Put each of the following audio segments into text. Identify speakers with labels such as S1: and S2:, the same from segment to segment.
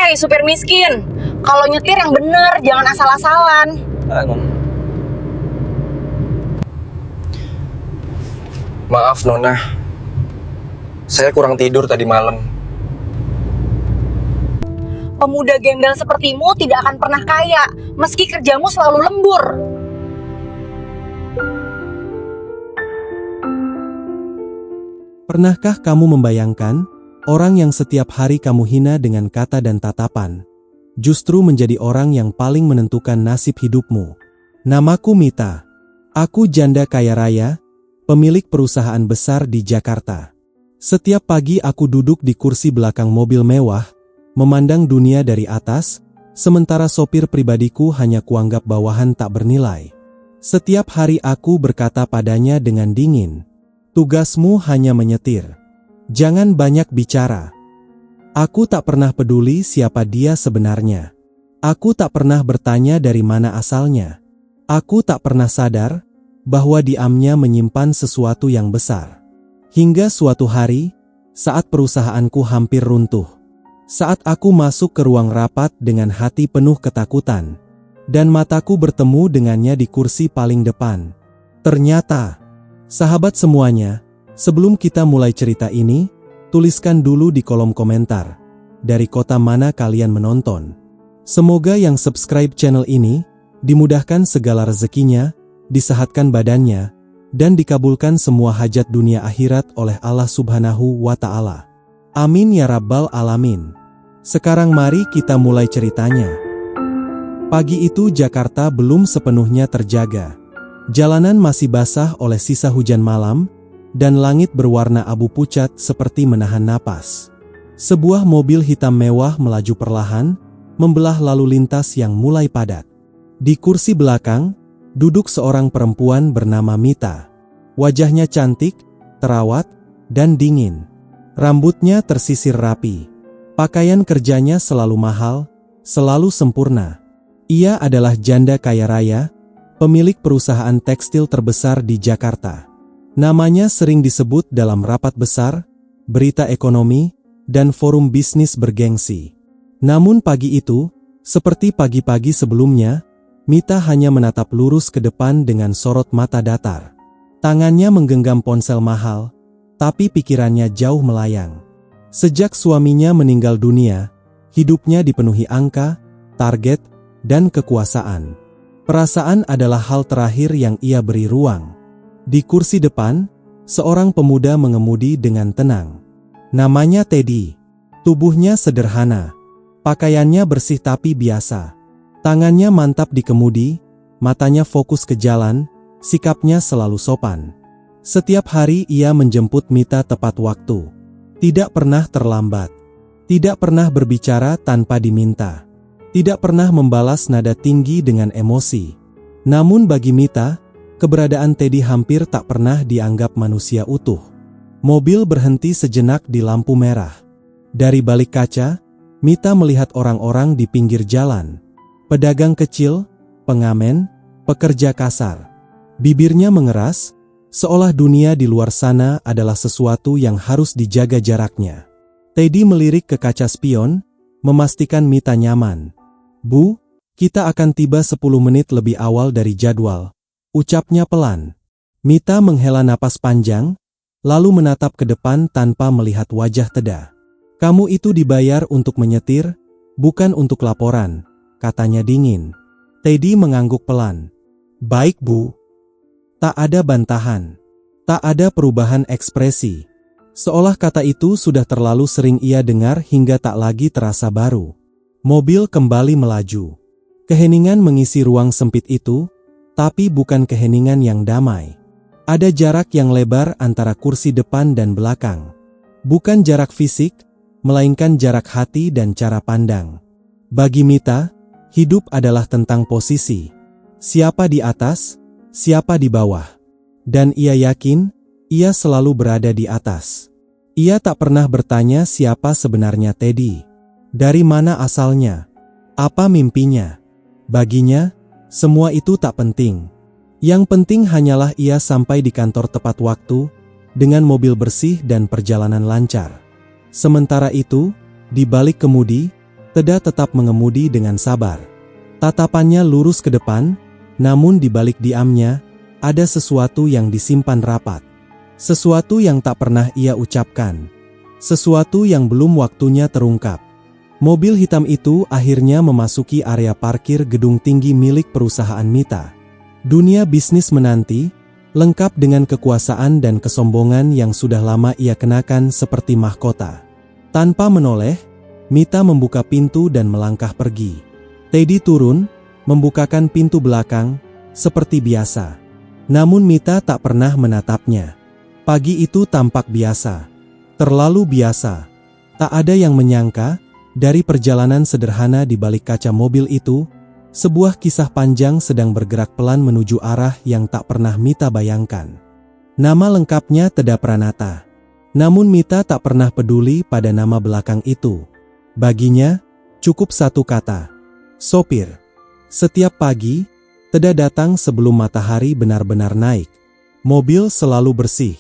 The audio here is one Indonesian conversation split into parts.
S1: Hei, supir miskin. Kalau nyetir yang bener, jangan asal-asalan.
S2: Maaf Nona, saya kurang tidur tadi malam.
S1: Pemuda gembel sepertimu tidak akan pernah kaya, meski kerjamu selalu lembur.
S3: Pernahkah kamu membayangkan, orang yang setiap hari kamu hina dengan kata dan tatapan, justru menjadi orang yang paling menentukan nasib hidupmu? Namaku Mita. Aku janda kaya raya, pemilik perusahaan besar di Jakarta. Setiap pagi aku duduk di kursi belakang mobil mewah, memandang dunia dari atas, sementara sopir pribadiku hanya kuanggap bawahan tak bernilai. Setiap hari aku berkata padanya dengan dingin, "Tugasmu hanya menyetir. Jangan banyak bicara." Aku tak pernah peduli siapa dia sebenarnya. Aku tak pernah bertanya dari mana asalnya. Aku tak pernah sadar bahwa diamnya menyimpan sesuatu yang besar. Hingga suatu hari, saat perusahaanku hampir runtuh. Saat aku masuk ke ruang rapat dengan hati penuh ketakutan, dan mataku bertemu dengannya di kursi paling depan. Ternyata, sahabat semuanya, sebelum kita mulai cerita ini, tuliskan dulu di kolom komentar, dari kota mana kalian menonton. Semoga yang subscribe channel ini, dimudahkan segala rezekinya, disehatkan badannya, dan dikabulkan semua hajat dunia akhirat oleh Allah Subhanahu wa Ta'ala. Amin ya Rabbal Alamin. Sekarang mari kita mulai ceritanya. Pagi itu Jakarta belum sepenuhnya terjaga. Jalanan masih basah oleh sisa hujan malam, dan langit berwarna abu pucat seperti menahan napas. Sebuah mobil hitam mewah melaju perlahan, membelah lalu lintas yang mulai padat. Di kursi belakang, duduk seorang perempuan bernama Mita. Wajahnya cantik, terawat, dan dingin. Rambutnya tersisir rapi. Pakaian kerjanya selalu mahal, selalu sempurna. Ia adalah janda kaya raya, pemilik perusahaan tekstil terbesar di Jakarta. Namanya sering disebut dalam rapat besar, berita ekonomi, dan forum bisnis bergengsi. Namun pagi itu, seperti pagi-pagi sebelumnya, Mita hanya menatap lurus ke depan dengan sorot mata datar. Tangannya menggenggam ponsel mahal, tapi pikirannya jauh melayang. Sejak suaminya meninggal dunia, hidupnya dipenuhi angka, target, dan kekuasaan. Perasaan adalah hal terakhir yang ia beri ruang. Di kursi depan, seorang pemuda mengemudi dengan tenang. Namanya Teddy. Tubuhnya sederhana. Pakaiannya bersih tapi biasa. Tangannya mantap di kemudi, matanya fokus ke jalan, sikapnya selalu sopan. Setiap hari ia menjemput Mita tepat waktu. Tidak pernah terlambat. Tidak pernah berbicara tanpa diminta. Tidak pernah membalas nada tinggi dengan emosi. Namun bagi Mita, keberadaan Teddy hampir tak pernah dianggap manusia utuh. Mobil berhenti sejenak di lampu merah. Dari balik kaca, Mita melihat orang-orang di pinggir jalan. Pedagang kecil, pengamen, pekerja kasar. Bibirnya mengeras, seolah dunia di luar sana adalah sesuatu yang harus dijaga jaraknya. Teddy melirik ke kaca spion, memastikan Mita nyaman. "Bu, kita akan tiba 10 menit lebih awal dari jadwal," ucapnya pelan. Mita menghela napas panjang, lalu menatap ke depan tanpa melihat wajah Teda. "Kamu itu dibayar untuk menyetir, bukan untuk laporan," katanya dingin. Teddy mengangguk pelan. "Baik Bu." Tak ada bantahan. Tak ada perubahan ekspresi. Seolah kata itu sudah terlalu sering ia dengar hingga tak lagi terasa baru. Mobil kembali melaju. Keheningan mengisi ruang sempit itu, tapi bukan keheningan yang damai. Ada jarak yang lebar antara kursi depan dan belakang. Bukan jarak fisik, melainkan jarak hati dan cara pandang. Bagi Mita, hidup adalah tentang posisi. Siapa di atas, siapa di bawah. Dan ia yakin, ia selalu berada di atas. Ia tak pernah bertanya siapa sebenarnya Teddy. Dari mana asalnya? Apa mimpinya? Baginya, semua itu tak penting. Yang penting hanyalah ia sampai di kantor tepat waktu, dengan mobil bersih dan perjalanan lancar. Sementara itu, di balik kemudi, Teda tetap mengemudi dengan sabar. Tatapannya lurus ke depan, namun di balik diamnya, ada sesuatu yang disimpan rapat. Sesuatu yang tak pernah ia ucapkan. Sesuatu yang belum waktunya terungkap. Mobil hitam itu akhirnya memasuki area parkir gedung tinggi milik perusahaan Mita. Dunia bisnis menanti, lengkap dengan kekuasaan dan kesombongan yang sudah lama ia kenakan seperti mahkota. Tanpa menoleh, Mita membuka pintu dan melangkah pergi. Teddy turun, membukakan pintu belakang, seperti biasa. Namun Mita tak pernah menatapnya. Pagi itu tampak biasa. Terlalu biasa. Tak ada yang menyangka, dari perjalanan sederhana di balik kaca mobil itu, sebuah kisah panjang sedang bergerak pelan menuju arah yang tak pernah Mita bayangkan. Nama lengkapnya Teda Pranata. Namun Mita tak pernah peduli pada nama belakang itu. Baginya, cukup satu kata. Sopir. Setiap pagi, Teda datang sebelum matahari benar-benar naik. Mobil selalu bersih.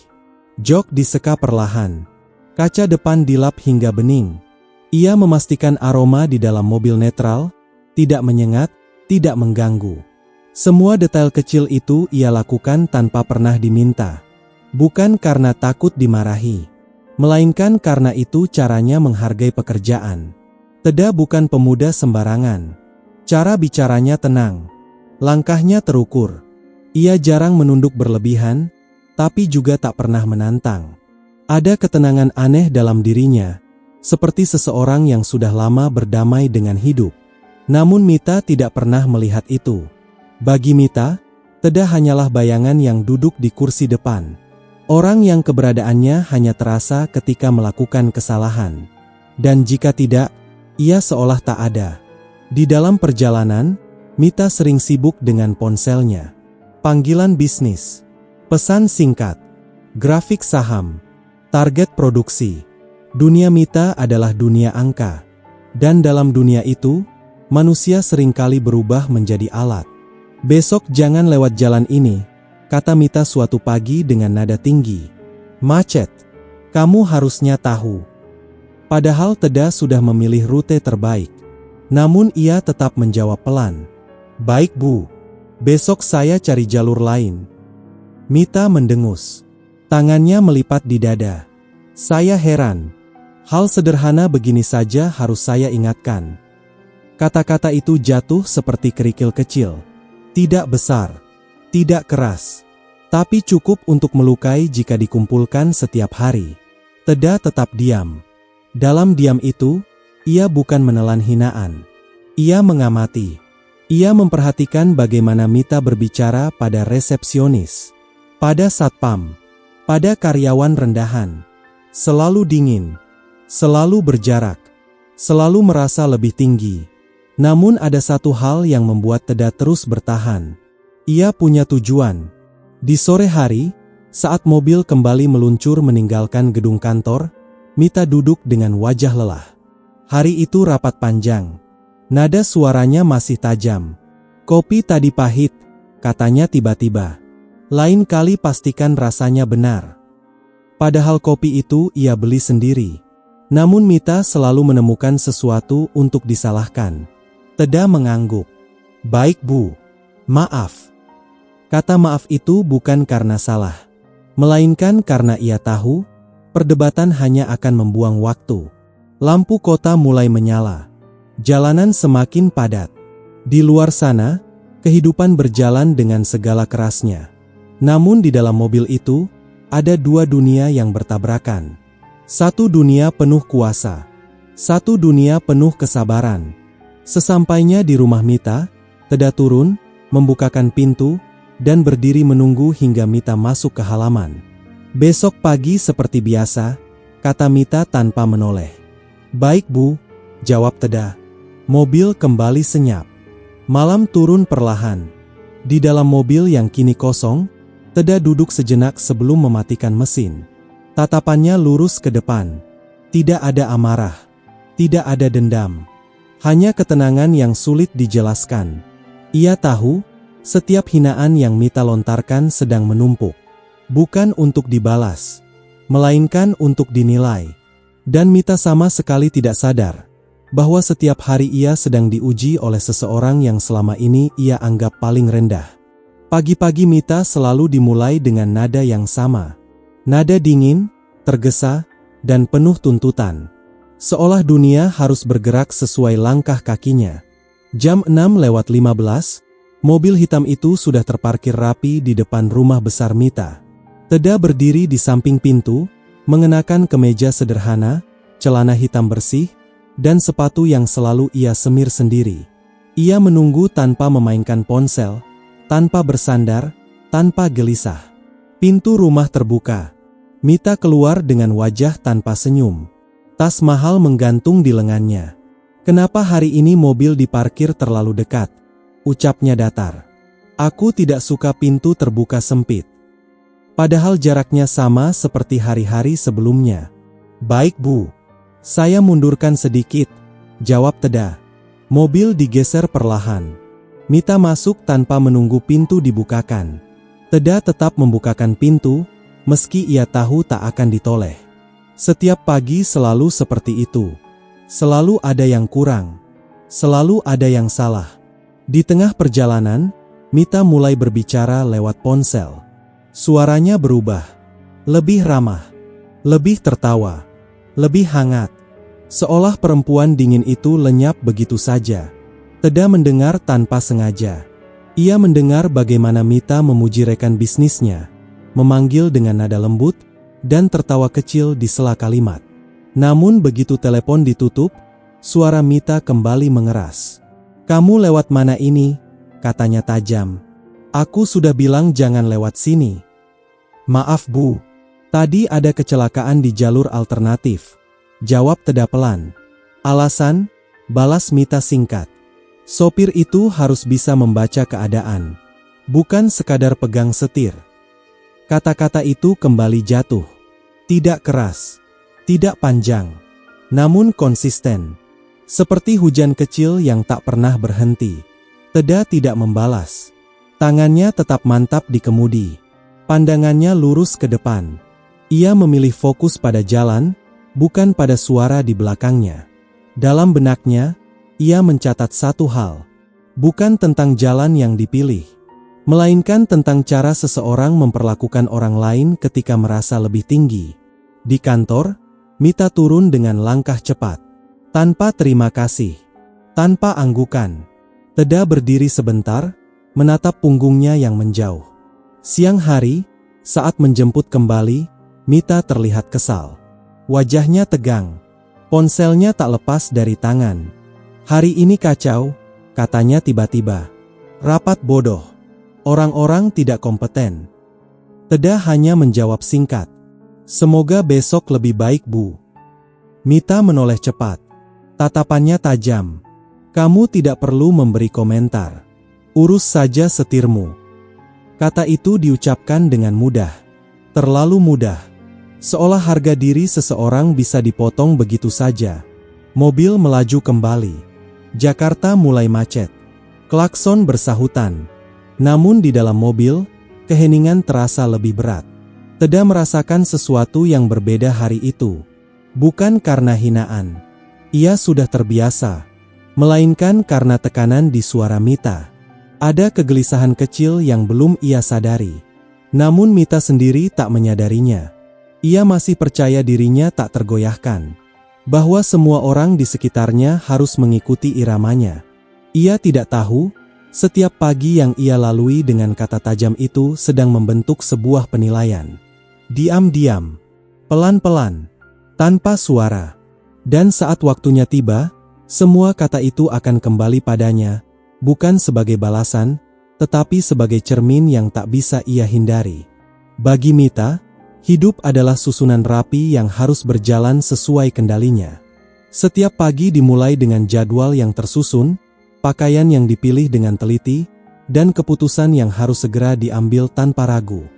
S3: Jok diseka perlahan. Kaca depan dilap hingga bening. Ia memastikan aroma di dalam mobil netral, tidak menyengat, tidak mengganggu. Semua detail kecil itu ia lakukan tanpa pernah diminta. Bukan karena takut dimarahi, melainkan karena itu caranya menghargai pekerjaan. Teda bukan pemuda sembarangan. Cara bicaranya tenang. Langkahnya terukur. Ia jarang menunduk berlebihan, tapi juga tak pernah menantang. Ada ketenangan aneh dalam dirinya, seperti seseorang yang sudah lama berdamai dengan hidup. Namun Mita tidak pernah melihat itu. Bagi Mita, Teda hanyalah bayangan yang duduk di kursi depan. Orang yang keberadaannya hanya terasa ketika melakukan kesalahan. Dan jika tidak, ia seolah tak ada. Di dalam perjalanan, Mita sering sibuk dengan ponselnya. Panggilan bisnis, pesan singkat, grafik saham, target produksi. Dunia Mita adalah dunia angka. Dan dalam dunia itu, manusia seringkali berubah menjadi alat. Besok jangan lewat jalan ini, kata Mita suatu pagi dengan nada tinggi. Macet. Kamu harusnya tahu. Padahal Teda sudah memilih rute terbaik. Namun ia tetap menjawab pelan. Baik Bu. Besok saya cari jalur lain. Mita mendengus. Tangannya melipat di dada. Saya heran. Hal sederhana begini saja harus saya ingatkan. Kata-kata itu jatuh seperti kerikil kecil. Tidak besar. Tidak keras, tapi cukup untuk melukai jika dikumpulkan setiap hari. Teda tetap diam. Dalam diam itu, ia bukan menelan hinaan. Ia mengamati. Ia memperhatikan bagaimana Mita berbicara pada resepsionis, pada satpam, pada karyawan rendahan. Selalu dingin, selalu berjarak, selalu merasa lebih tinggi. Namun ada satu hal yang membuat Teda terus bertahan. Ia punya tujuan. Di sore hari, saat mobil kembali meluncur meninggalkan gedung kantor, Mita duduk dengan wajah lelah. Hari itu rapat panjang. Nada suaranya masih tajam. Kopi tadi pahit, katanya tiba-tiba. Lain kali pastikan rasanya benar. Padahal kopi itu ia beli sendiri. Namun Mita selalu menemukan sesuatu untuk disalahkan. Teda mengangguk. Baik Bu. Maaf. Kata maaf itu bukan karena salah, melainkan karena ia tahu, perdebatan hanya akan membuang waktu. Lampu kota mulai menyala. Jalanan semakin padat. Di luar sana, kehidupan berjalan dengan segala kerasnya. Namun di dalam mobil itu, ada dua dunia yang bertabrakan. Satu dunia penuh kuasa. Satu dunia penuh kesabaran. Sesampainya di rumah Mita, Teda turun, membukakan pintu, dan berdiri menunggu hingga Mita masuk ke halaman. Besok pagi seperti biasa, kata Mita tanpa menoleh. Baik Bu, jawab Teda. Mobil kembali senyap. Malam turun perlahan. Di dalam mobil yang kini kosong, Teda duduk sejenak sebelum mematikan mesin. Tatapannya lurus ke depan. Tidak ada amarah. Tidak ada dendam. Hanya ketenangan yang sulit dijelaskan. Ia tahu, setiap hinaan yang Mita lontarkan sedang menumpuk. Bukan untuk dibalas, melainkan untuk dinilai. Dan Mita sama sekali tidak sadar. bahwa setiap hari ia sedang diuji oleh seseorang yang selama ini ia anggap paling rendah. Pagi-pagi Mita selalu dimulai dengan nada yang sama. Nada dingin, tergesa, dan penuh tuntutan. Seolah dunia harus bergerak sesuai langkah kakinya. Jam 6:15, mobil hitam itu sudah terparkir rapi di depan rumah besar Mita. Teda berdiri di samping pintu, mengenakan kemeja sederhana, celana hitam bersih, dan sepatu yang selalu ia semir sendiri. Ia menunggu tanpa memainkan ponsel, tanpa bersandar, tanpa gelisah. Pintu rumah terbuka. Mita keluar dengan wajah tanpa senyum. Tas mahal menggantung di lengannya. "Kenapa hari ini mobil diparkir terlalu dekat?" ucapnya datar. "Aku tidak suka pintu terbuka sempit." Padahal jaraknya sama seperti hari-hari sebelumnya. "Baik Bu. Saya mundurkan sedikit," jawab Teda. Mobil digeser perlahan. Mita masuk tanpa menunggu pintu dibukakan. Teda tetap membukakan pintu, meski ia tahu tak akan ditoleh. Setiap pagi selalu seperti itu. Selalu ada yang kurang. Selalu ada yang salah. Di tengah perjalanan, Mita mulai berbicara lewat ponsel. Suaranya berubah. Lebih ramah. Lebih tertawa. Lebih hangat. Seolah perempuan dingin itu lenyap begitu saja. Teda mendengar tanpa sengaja. Ia mendengar bagaimana Mita memuji rekan bisnisnya, memanggil dengan nada lembut, dan tertawa kecil di sela kalimat. Namun begitu telepon ditutup, suara Mita kembali mengeras. "Kamu lewat mana ini?" katanya tajam. "Aku sudah bilang jangan lewat sini." "Maaf Bu, tadi ada kecelakaan di jalur alternatif," jawab Teda pelan. "Alasan?" balas Mita singkat. "Sopir itu harus bisa membaca keadaan, bukan sekadar pegang setir." Kata-kata itu kembali jatuh. Tidak keras, tidak panjang, namun konsisten. Seperti hujan kecil yang tak pernah berhenti. Teda tidak membalas. Tangannya tetap mantap di kemudi. Pandangannya lurus ke depan. Ia memilih fokus pada jalan, bukan pada suara di belakangnya. Dalam benaknya, ia mencatat satu hal. Bukan tentang jalan yang dipilih, melainkan tentang cara seseorang memperlakukan orang lain ketika merasa lebih tinggi. Di kantor, Mita turun dengan langkah cepat. Tanpa terima kasih. Tanpa anggukan. Teda berdiri sebentar, menatap punggungnya yang menjauh. Siang hari, saat menjemput kembali, Mita terlihat kesal. Wajahnya tegang. Ponselnya tak lepas dari tangan. "Hari ini kacau," katanya tiba-tiba. "Rapat bodoh. Orang-orang tidak kompeten." Teda hanya menjawab singkat. "Semoga besok lebih baik Bu." Mita menoleh cepat. Tatapannya tajam. "Kamu tidak perlu memberi komentar. Urus saja setirmu." Kata itu diucapkan dengan mudah. Terlalu mudah. Seolah harga diri seseorang bisa dipotong begitu saja. Mobil melaju kembali. Jakarta mulai macet. Klakson bersahutan. Namun di dalam mobil, keheningan terasa lebih berat. Teda merasakan sesuatu yang berbeda hari itu. Bukan karena hinaan. Ia sudah terbiasa. Melainkan karena tekanan di suara Mita. Ada kegelisahan kecil yang belum ia sadari. Namun Mita sendiri tak menyadarinya. Ia masih percaya dirinya tak tergoyahkan. Bahwa semua orang di sekitarnya harus mengikuti iramanya. Ia tidak tahu, setiap pagi yang ia lalui dengan kata tajam itu sedang membentuk sebuah penilaian. Diam-diam, pelan-pelan, tanpa suara. Dan saat waktunya tiba, semua kata itu akan kembali padanya, bukan sebagai balasan, tetapi sebagai cermin yang tak bisa ia hindari. Bagi Mita, hidup adalah susunan rapi yang harus berjalan sesuai kendalinya. Setiap pagi dimulai dengan jadwal yang tersusun, pakaian yang dipilih dengan teliti, dan keputusan yang harus segera diambil tanpa ragu.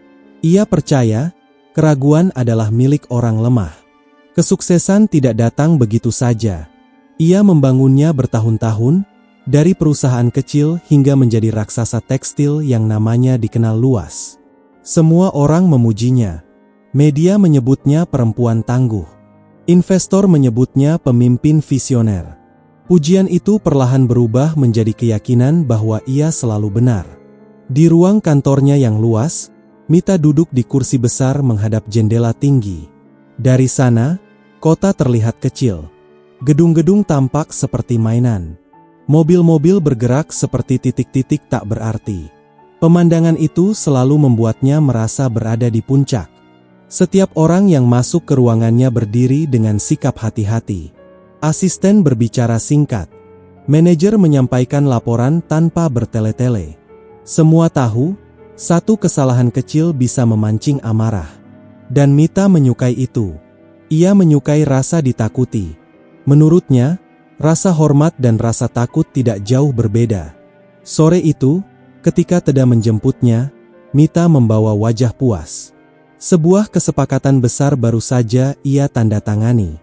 S3: Ia percaya, keraguan adalah milik orang lemah. Kesuksesan tidak datang begitu saja. Ia membangunnya bertahun-tahun, dari perusahaan kecil hingga menjadi raksasa tekstil yang namanya dikenal luas. Semua orang memujinya. Media menyebutnya perempuan tangguh. Investor menyebutnya pemimpin visioner. Pujian itu perlahan berubah menjadi keyakinan bahwa ia selalu benar. Di ruang kantornya yang luas, Mita duduk di kursi besar menghadap jendela tinggi. Dari sana, kota terlihat kecil. Gedung-gedung tampak seperti mainan. Mobil-mobil bergerak seperti titik-titik tak berarti. Pemandangan itu selalu membuatnya merasa berada di puncak. Setiap orang yang masuk ke ruangannya berdiri dengan sikap hati-hati. Asisten berbicara singkat. Manajer menyampaikan laporan tanpa bertele-tele. Semua tahu, satu kesalahan kecil bisa memancing amarah. Dan Mita menyukai itu. Ia menyukai rasa ditakuti. Menurutnya, rasa hormat dan rasa takut tidak jauh berbeda. Sore itu, ketika Teda menjemputnya, Mita membawa wajah puas. Sebuah kesepakatan besar baru saja ia tanda tangani.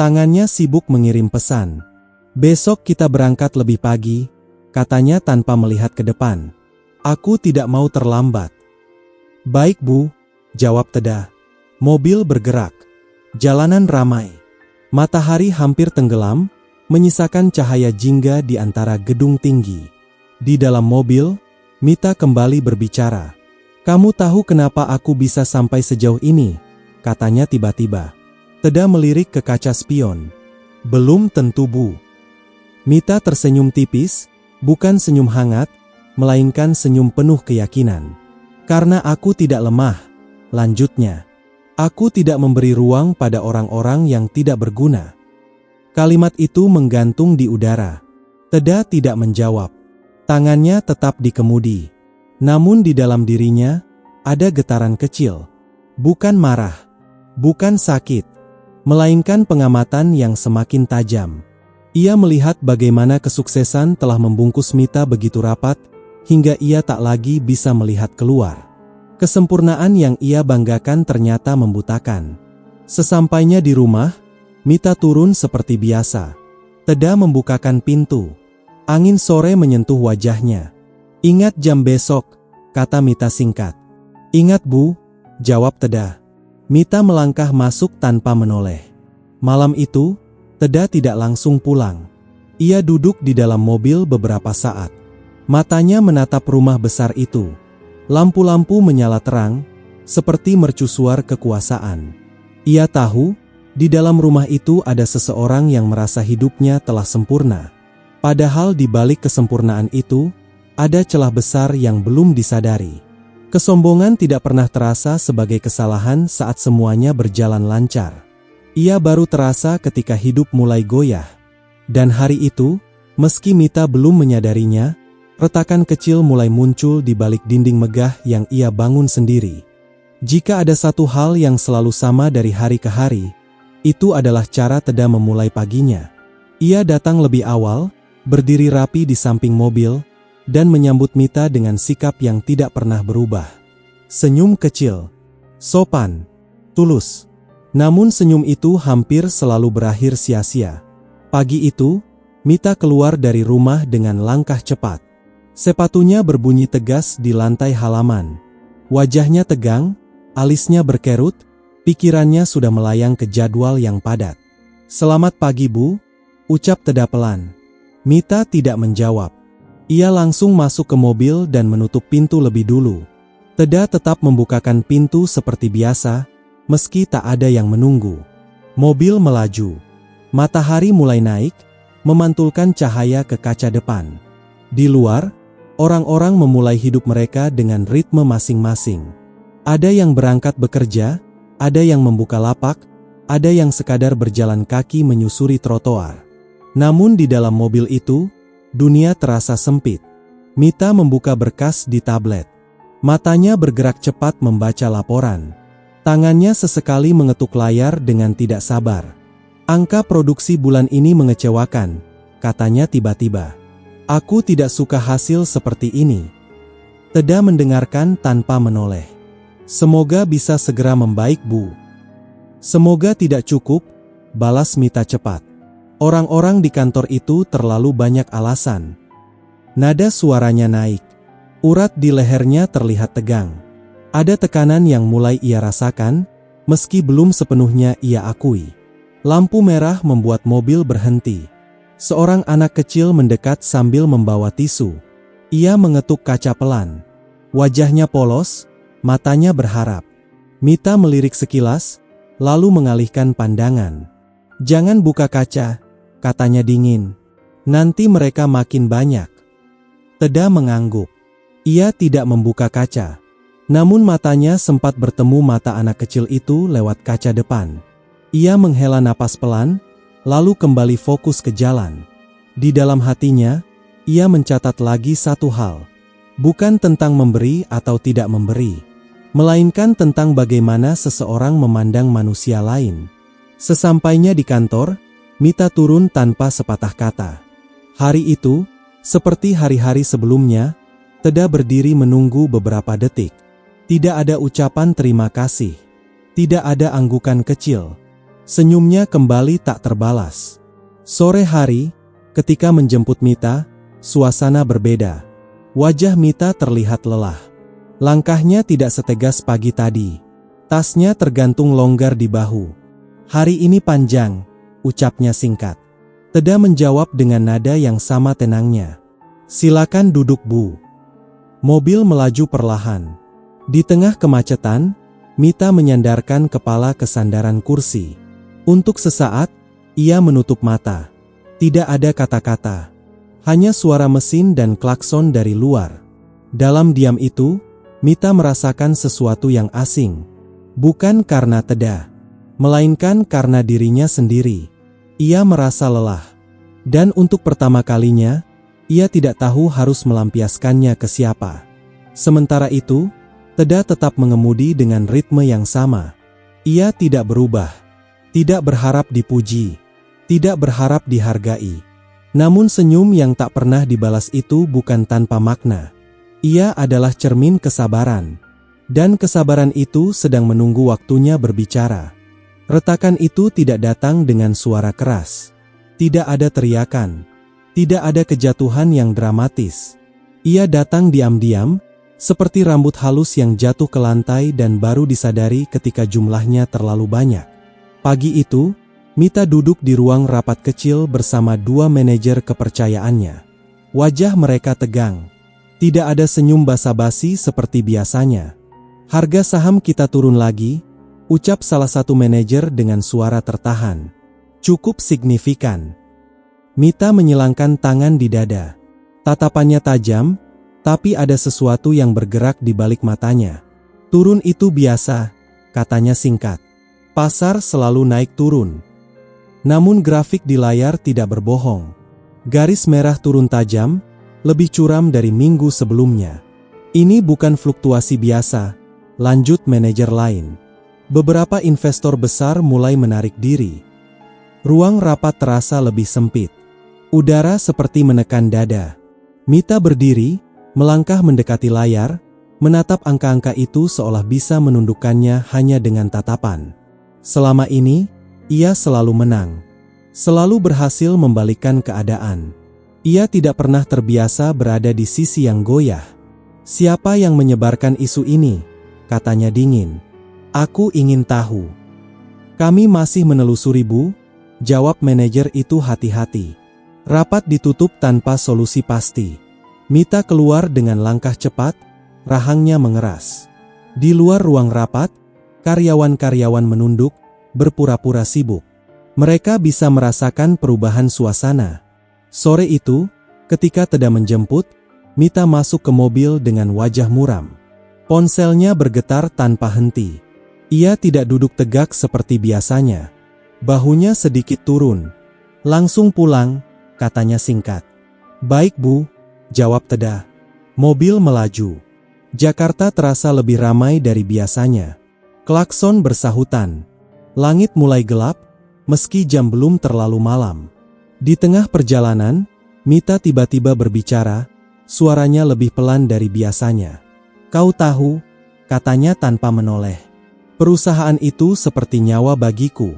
S3: Tangannya sibuk mengirim pesan. "Besok kita berangkat lebih pagi," katanya tanpa melihat ke depan. "Aku tidak mau terlambat." "Baik, Bu," jawab Teda. Mobil bergerak. Jalanan ramai. Matahari hampir tenggelam, menyisakan cahaya jingga di antara gedung tinggi. Di dalam mobil, Mita kembali berbicara. "Kamu tahu kenapa aku bisa sampai sejauh ini?" katanya tiba-tiba. Teda melirik ke kaca spion. "Belum tentu, Bu." Mita tersenyum tipis, bukan senyum hangat, melainkan senyum penuh keyakinan. "Karena aku tidak lemah," lanjutnya. "Aku tidak memberi ruang pada orang-orang yang tidak berguna." Kalimat itu menggantung di udara. Teda tidak menjawab. Tangannya tetap di kemudi. Namun di dalam dirinya, ada getaran kecil. Bukan marah, bukan sakit, melainkan pengamatan yang semakin tajam. Ia melihat bagaimana kesuksesan telah membungkus Mita begitu rapat, hingga ia tak lagi bisa melihat keluar. Kesempurnaan yang ia banggakan ternyata membutakan. Sesampainya di rumah, Mita turun seperti biasa. Teda membukakan pintu. Angin sore menyentuh wajahnya. "Ingat jam besok," kata Mita singkat. "Ingat, Bu," jawab Teda. Mita melangkah masuk tanpa menoleh. Malam itu, Teda tidak langsung pulang. Ia duduk di dalam mobil beberapa saat. Matanya menatap rumah besar itu. Lampu-lampu menyala terang, seperti mercusuar kekuasaan. Ia tahu, di dalam rumah itu ada seseorang yang merasa hidupnya telah sempurna. Padahal di balik kesempurnaan itu, ada celah besar yang belum disadari. Kesombongan tidak pernah terasa sebagai kesalahan saat semuanya berjalan lancar. Ia baru terasa ketika hidup mulai goyah. Dan hari itu, meski Mita belum menyadarinya, retakan kecil mulai muncul di balik dinding megah yang ia bangun sendiri. Jika ada satu hal yang selalu sama dari hari ke hari, itu adalah cara Teda memulai paginya. Ia datang lebih awal, berdiri rapi di samping mobil, dan menyambut Mita dengan sikap yang tidak pernah berubah. Senyum kecil, sopan, tulus. Namun senyum itu hampir selalu berakhir sia-sia. Pagi itu, Mita keluar dari rumah dengan langkah cepat. Sepatunya berbunyi tegas di lantai halaman. Wajahnya tegang, alisnya berkerut, pikirannya sudah melayang ke jadwal yang padat. "Selamat pagi, Bu," ucap Teda pelan. Mita tidak menjawab. Ia langsung masuk ke mobil dan menutup pintu lebih dulu. Teda tetap membukakan pintu seperti biasa, meski tak ada yang menunggu. Mobil melaju. Matahari mulai naik, memantulkan cahaya ke kaca depan. Di luar, orang-orang memulai hidup mereka dengan ritme masing-masing. Ada yang berangkat bekerja, ada yang membuka lapak, ada yang sekadar berjalan kaki menyusuri trotoar. Namun di dalam mobil itu, dunia terasa sempit. Mita membuka berkas di tablet. Matanya bergerak cepat membaca laporan. Tangannya sesekali mengetuk layar dengan tidak sabar. "Angka produksi bulan ini mengecewakan," katanya tiba-tiba. "Aku tidak suka hasil seperti ini." Teda mendengarkan tanpa menoleh. "Semoga bisa segera membaik, Bu." "Semoga tidak cukup," balas Mita cepat. "Orang-orang di kantor itu terlalu banyak alasan." Nada suaranya naik. Urat di lehernya terlihat tegang. Ada tekanan yang mulai ia rasakan, meski belum sepenuhnya ia akui. Lampu merah membuat mobil berhenti. Seorang anak kecil mendekat sambil membawa tisu. Ia mengetuk kaca pelan. Wajahnya polos, matanya berharap. Mita melirik sekilas, lalu mengalihkan pandangan. "Jangan buka kaca," katanya dingin. "Nanti mereka makin banyak." Teda mengangguk. Ia tidak membuka kaca. Namun matanya sempat bertemu mata anak kecil itu lewat kaca depan. Ia menghela napas pelan, lalu kembali fokus ke jalan. Di dalam hatinya, ia mencatat lagi satu hal. Bukan tentang memberi atau tidak memberi, melainkan tentang bagaimana seseorang memandang manusia lain. Sesampainya di kantor, Mita turun tanpa sepatah kata. Hari itu, seperti hari-hari sebelumnya, Teda berdiri menunggu beberapa detik. Tidak ada ucapan terima kasih. Tidak ada anggukan kecil. Senyumnya kembali tak terbalas. Sore hari, ketika menjemput Mita, suasana berbeda. Wajah Mita terlihat lelah. Langkahnya tidak setegas pagi tadi. Tasnya tergantung longgar di bahu. "Hari ini panjang," ucapnya singkat. Teda menjawab dengan nada yang sama tenangnya. "Silakan duduk, Bu." Mobil melaju perlahan. Di tengah kemacetan, Mita menyandarkan kepala ke sandaran kursi. Untuk sesaat, ia menutup mata. Tidak ada kata-kata. Hanya suara mesin dan klakson dari luar. Dalam diam itu, Mita merasakan sesuatu yang asing. Bukan karena Teda, melainkan karena dirinya sendiri. Ia merasa lelah. Dan untuk pertama kalinya, ia tidak tahu harus melampiaskannya ke siapa. Sementara itu, Teda tetap mengemudi dengan ritme yang sama. Ia tidak berubah. Tidak berharap dipuji. Tidak berharap dihargai. Namun senyum yang tak pernah dibalas itu bukan tanpa makna. Ia adalah cermin kesabaran. Dan kesabaran itu sedang menunggu waktunya berbicara. Retakan itu tidak datang dengan suara keras. Tidak ada teriakan. Tidak ada kejatuhan yang dramatis. Ia datang diam-diam, seperti rambut halus yang jatuh ke lantai dan baru disadari ketika jumlahnya terlalu banyak. Pagi itu, Mita duduk di ruang rapat kecil bersama dua manajer kepercayaannya. Wajah mereka tegang. Tidak ada senyum basa-basi seperti biasanya. "Harga saham kita turun lagi," ucap salah satu manajer dengan suara tertahan. "Cukup signifikan." Mita menyilangkan tangan di dada. Tatapannya tajam, tapi ada sesuatu yang bergerak di balik matanya. "Turun itu biasa," katanya singkat. "Pasar selalu naik turun." Namun grafik di layar tidak berbohong. Garis merah turun tajam, lebih curam dari minggu sebelumnya. "Ini bukan fluktuasi biasa," lanjut manajer lain. Beberapa investor besar mulai menarik diri. Ruang rapat terasa lebih sempit. Udara seperti menekan dada. Mita berdiri, melangkah mendekati layar, menatap angka-angka itu seolah bisa menundukkannya hanya dengan tatapan. Selama ini, ia selalu menang. Selalu berhasil membalikkan keadaan. Ia tidak pernah terbiasa berada di sisi yang goyah. "Siapa yang menyebarkan isu ini?" katanya dingin. "Aku ingin tahu." "Kami masih menelusuri, Bu," jawab manajer itu hati-hati. Rapat ditutup tanpa solusi pasti. Mita keluar dengan langkah cepat, rahangnya mengeras. Di luar ruang rapat, karyawan-karyawan menunduk, berpura-pura sibuk. Mereka bisa merasakan perubahan suasana. Sore itu, ketika Teda menjemput, Mita masuk ke mobil dengan wajah muram. Ponselnya bergetar tanpa henti. Ia tidak duduk tegak seperti biasanya. Bahunya sedikit turun. "Langsung pulang," katanya singkat. "Baik, Bu," jawab Teda. Mobil melaju. Jakarta terasa lebih ramai dari biasanya. Klakson bersahutan. Langit mulai gelap, meski jam belum terlalu malam. Di tengah perjalanan, Mita tiba-tiba berbicara, suaranya lebih pelan dari biasanya. "Kau tahu," katanya tanpa menoleh. "Perusahaan itu seperti nyawa bagiku."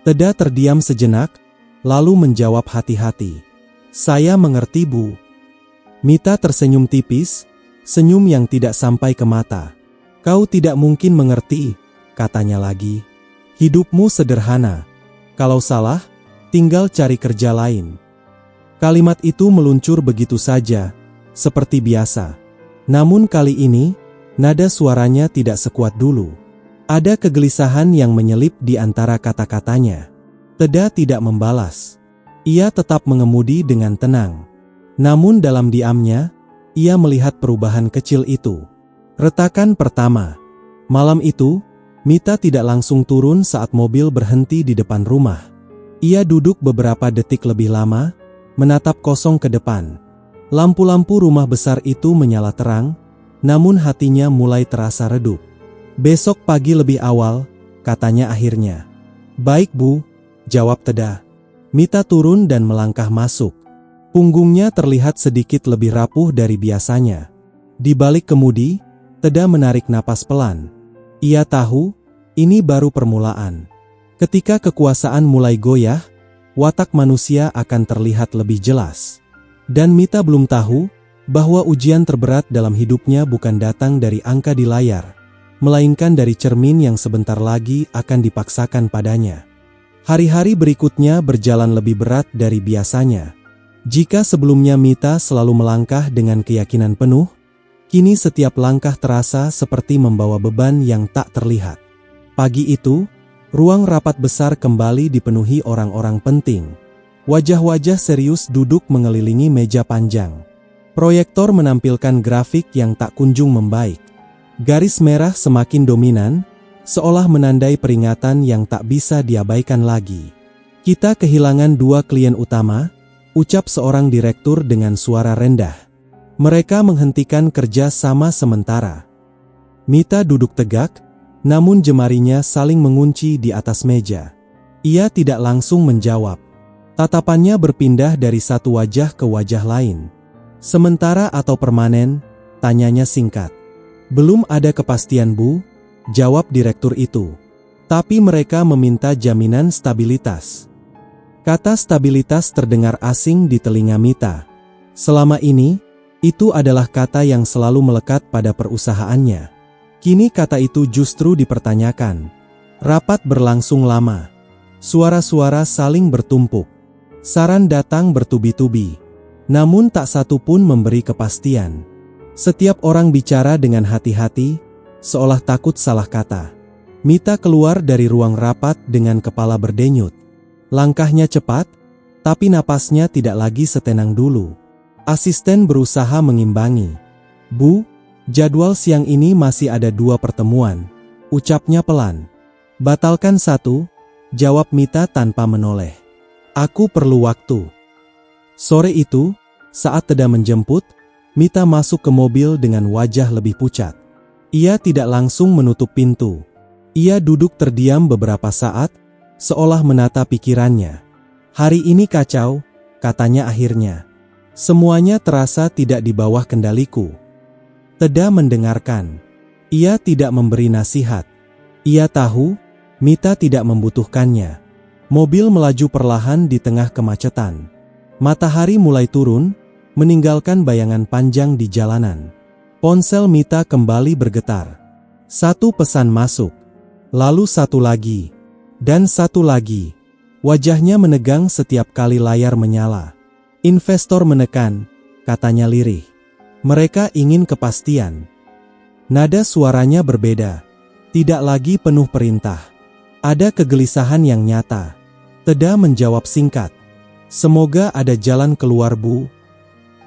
S3: Teda terdiam sejenak, lalu menjawab hati-hati. "Saya mengerti, Bu." Mita tersenyum tipis, senyum yang tidak sampai ke mata. "Kau tidak mungkin mengerti," katanya lagi. "Hidupmu sederhana. Kalau salah, tinggal cari kerja lain." Kalimat itu meluncur begitu saja, seperti biasa. Namun kali ini, nada suaranya tidak sekuat dulu. Ada kegelisahan yang menyelip di antara kata-katanya. Teda tidak membalas. Ia tetap mengemudi dengan tenang. Namun dalam diamnya, ia melihat perubahan kecil itu. Retakan pertama. Malam itu, Mita tidak langsung turun saat mobil berhenti di depan rumah. Ia duduk beberapa detik lebih lama, menatap kosong ke depan. Lampu-lampu rumah besar itu menyala terang, namun hatinya mulai terasa redup. "Besok pagi lebih awal," katanya akhirnya. "Baik, Bu," jawab Teda. Mita turun dan melangkah masuk. Punggungnya terlihat sedikit lebih rapuh dari biasanya. Di balik kemudi, Teda menarik napas pelan. Ia tahu, ini baru permulaan. Ketika kekuasaan mulai goyah, watak manusia akan terlihat lebih jelas. Dan Mita belum tahu bahwa ujian terberat dalam hidupnya bukan datang dari angka di layar, melainkan dari cermin yang sebentar lagi akan dipaksakan padanya. Hari-hari berikutnya berjalan lebih berat dari biasanya. Jika sebelumnya Mita selalu melangkah dengan keyakinan penuh, kini setiap langkah terasa seperti membawa beban yang tak terlihat. Pagi itu, ruang rapat besar kembali dipenuhi orang-orang penting. Wajah-wajah serius duduk mengelilingi meja panjang. Proyektor menampilkan grafik yang tak kunjung membaik. Garis merah semakin dominan, seolah menandai peringatan yang tak bisa diabaikan lagi. "Kita kehilangan 2 klien utama," ucap seorang direktur dengan suara rendah. "Mereka menghentikan kerja sama sementara." Mita duduk tegak, namun jemarinya saling mengunci di atas meja. Ia tidak langsung menjawab. Tatapannya berpindah dari satu wajah ke wajah lain. "Sementara atau permanen?" tanyanya singkat. "Belum ada kepastian, Bu," jawab direktur itu. "Tapi mereka meminta jaminan stabilitas." Kata stabilitas terdengar asing di telinga Mita. Selama ini, itu adalah kata yang selalu melekat pada perusahaannya. Kini kata itu justru dipertanyakan. Rapat berlangsung lama. Suara-suara saling bertumpuk. Saran datang bertubi-tubi. Namun tak satu pun memberi kepastian. Setiap orang bicara dengan hati-hati, seolah takut salah kata. Mita keluar dari ruang rapat dengan kepala berdenyut. Langkahnya cepat, tapi napasnya tidak lagi setenang dulu. Asisten berusaha mengimbangi. "Bu, jadwal siang ini masih ada 2 pertemuan," ucapnya pelan. "Batalkan 1, jawab Mita tanpa menoleh. "Aku perlu waktu." Sore itu, saat Teda menjemput, Mita masuk ke mobil dengan wajah lebih pucat. Ia tidak langsung menutup pintu. Ia duduk terdiam beberapa saat, seolah menata pikirannya. "Hari ini kacau," katanya akhirnya. "Semuanya terasa tidak di bawah kendaliku." Teda mendengarkan. Ia tidak memberi nasihat. Ia tahu, Mita tidak membutuhkannya. Mobil melaju perlahan di tengah kemacetan. Matahari mulai turun, meninggalkan bayangan panjang di jalanan. Ponsel Mita kembali bergetar. Satu pesan masuk. Lalu satu lagi. Dan satu lagi. Wajahnya menegang setiap kali layar menyala. "Investor menekan," katanya lirih. "Mereka ingin kepastian." Nada suaranya berbeda. Tidak lagi penuh perintah. Ada kegelisahan yang nyata. Teda menjawab singkat. "Semoga ada jalan keluar, Bu."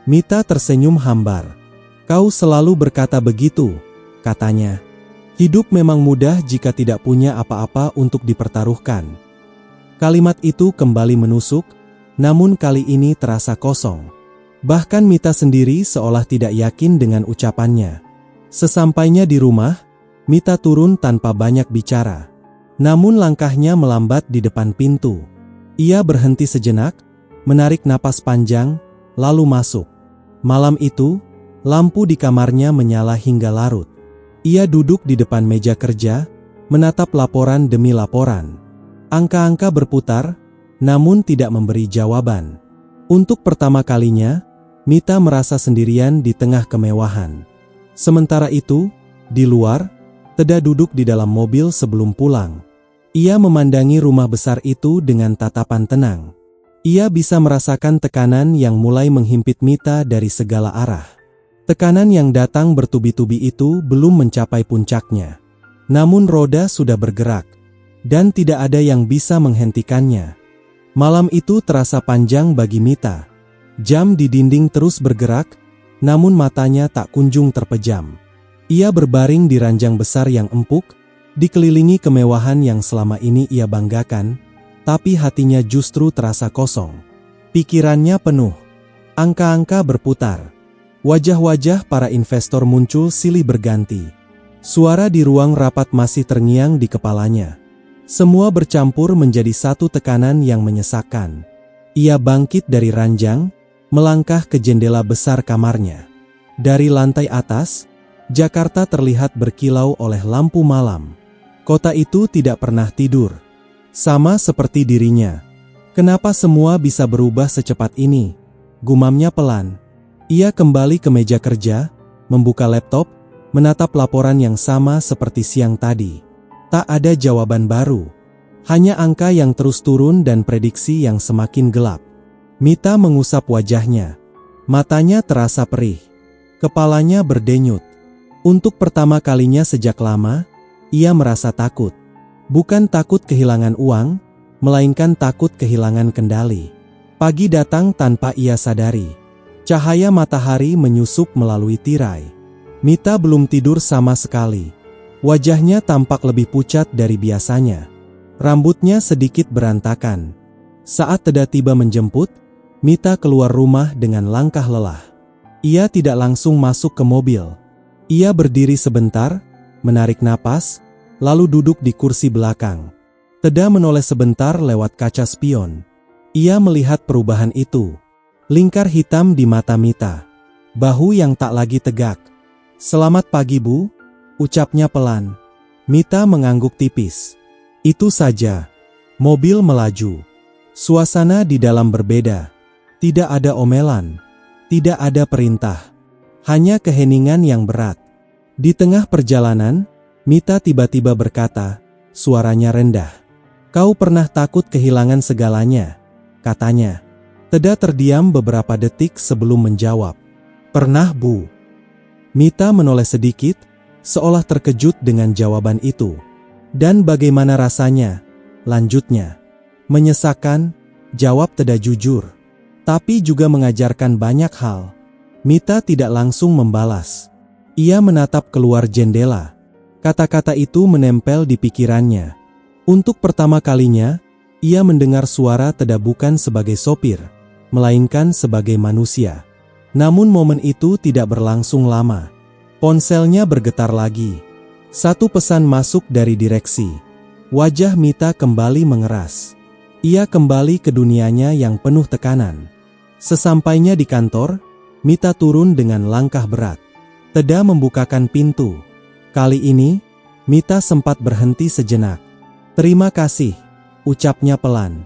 S3: Mita tersenyum hambar. "Kau selalu berkata begitu," katanya. "Hidup memang mudah jika tidak punya apa-apa untuk dipertaruhkan." Kalimat itu kembali menusuk, namun kali ini terasa kosong. Bahkan Mita sendiri seolah tidak yakin dengan ucapannya. Sesampainya di rumah, Mita turun tanpa banyak bicara. Namun langkahnya melambat di depan pintu. Ia berhenti sejenak, menarik napas panjang, lalu masuk. Malam itu, lampu di kamarnya menyala hingga larut. Ia duduk di depan meja kerja, menatap laporan demi laporan. Angka-angka berputar, namun tidak memberi jawaban. Untuk pertama kalinya, Mita merasa sendirian di tengah kemewahan. Sementara itu, di luar, Teda duduk di dalam mobil sebelum pulang. Ia memandangi rumah besar itu dengan tatapan tenang. Ia bisa merasakan tekanan yang mulai menghimpit Mita dari segala arah. Tekanan yang datang bertubi-tubi itu belum mencapai puncaknya. Namun roda sudah bergerak, dan tidak ada yang bisa menghentikannya. Malam itu terasa panjang bagi Mita. Jam di dinding terus bergerak, namun matanya tak kunjung terpejam. Ia berbaring di ranjang besar yang empuk, dikelilingi kemewahan yang selama ini ia banggakan, tapi hatinya justru terasa kosong. Pikirannya penuh. Angka-angka berputar. Wajah-wajah para investor muncul silih berganti. Suara di ruang rapat masih terngiang di kepalanya. Semua bercampur menjadi satu tekanan yang menyesakkan. Ia bangkit dari ranjang, melangkah ke jendela besar kamarnya. Dari lantai atas, Jakarta terlihat berkilau oleh lampu malam. Kota itu tidak pernah tidur. Sama seperti dirinya. Kenapa semua bisa berubah secepat ini? Gumamnya pelan. Ia kembali ke meja kerja, membuka laptop, menatap laporan yang sama seperti siang tadi. Tak ada jawaban baru. Hanya angka yang terus turun dan prediksi yang semakin gelap. Mita mengusap wajahnya. Matanya terasa perih. Kepalanya berdenyut. Untuk pertama kalinya sejak lama, ia merasa takut. Bukan takut kehilangan uang, melainkan takut kehilangan kendali. Pagi datang tanpa ia sadari. Cahaya matahari menyusup melalui tirai. Mita belum tidur sama sekali. Wajahnya tampak lebih pucat dari biasanya. Rambutnya sedikit berantakan. Saat Teda tiba menjemput, Mita keluar rumah dengan langkah lelah. Ia tidak langsung masuk ke mobil. Ia berdiri sebentar, menarik napas, lalu duduk di kursi belakang. Teda menoleh sebentar lewat kaca spion. Ia melihat perubahan itu. Lingkar hitam di mata Mita. Bahu yang tak lagi tegak. "Selamat pagi, Bu," ucapnya pelan. Mita mengangguk tipis. Itu saja. Mobil melaju. Suasana di dalam berbeda. Tidak ada omelan. Tidak ada perintah. Hanya keheningan yang berat. Di tengah perjalanan, Mita tiba-tiba berkata, suaranya rendah. "Kau pernah takut kehilangan segalanya?" katanya. Teda terdiam beberapa detik sebelum menjawab. "Pernah, Bu." Mita menoleh sedikit, seolah terkejut dengan jawaban itu. "Dan bagaimana rasanya?" lanjutnya. "Menyesakan," jawab Teda jujur. "Tapi juga mengajarkan banyak hal." Mita tidak langsung membalas. Ia menatap keluar jendela. Kata-kata itu menempel di pikirannya. Untuk pertama kalinya, ia mendengar suara Teda bukan sebagai sopir, melainkan sebagai manusia. Namun momen itu tidak berlangsung lama. Ponselnya bergetar lagi. Satu pesan masuk dari direksi. Wajah Mita kembali mengeras. Ia kembali ke dunianya yang penuh tekanan. Sesampainya di kantor, Mita turun dengan langkah berat. Teda membukakan pintu. Kali ini, Mita sempat berhenti sejenak. "Terima kasih," ucapnya pelan.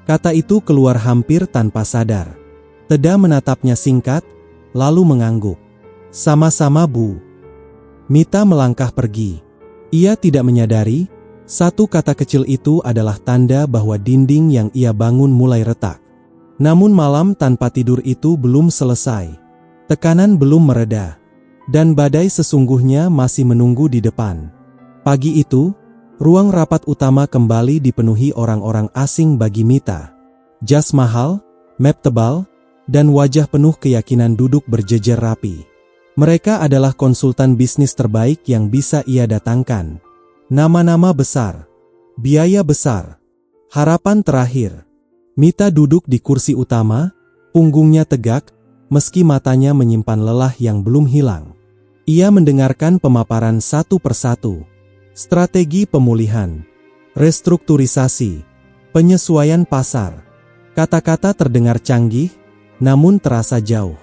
S3: Kata itu keluar hampir tanpa sadar. Teda menatapnya singkat, lalu mengangguk. "Sama-sama, Bu." Mita melangkah pergi. Ia tidak menyadari, satu kata kecil itu adalah tanda bahwa dinding yang ia bangun mulai retak. Namun malam tanpa tidur itu belum selesai. Tekanan belum mereda. Dan badai sesungguhnya masih menunggu di depan. Pagi itu, ruang rapat utama kembali dipenuhi orang-orang asing bagi Mita. Jas mahal, map tebal, dan wajah penuh keyakinan duduk berjejer rapi. Mereka adalah konsultan bisnis terbaik yang bisa ia datangkan. Nama-nama besar, biaya besar, harapan terakhir. Mita duduk di kursi utama, punggungnya tegak, meski matanya menyimpan lelah yang belum hilang. Ia mendengarkan pemaparan satu persatu. Strategi pemulihan, restrukturisasi, penyesuaian pasar. Kata-kata terdengar canggih, namun terasa jauh.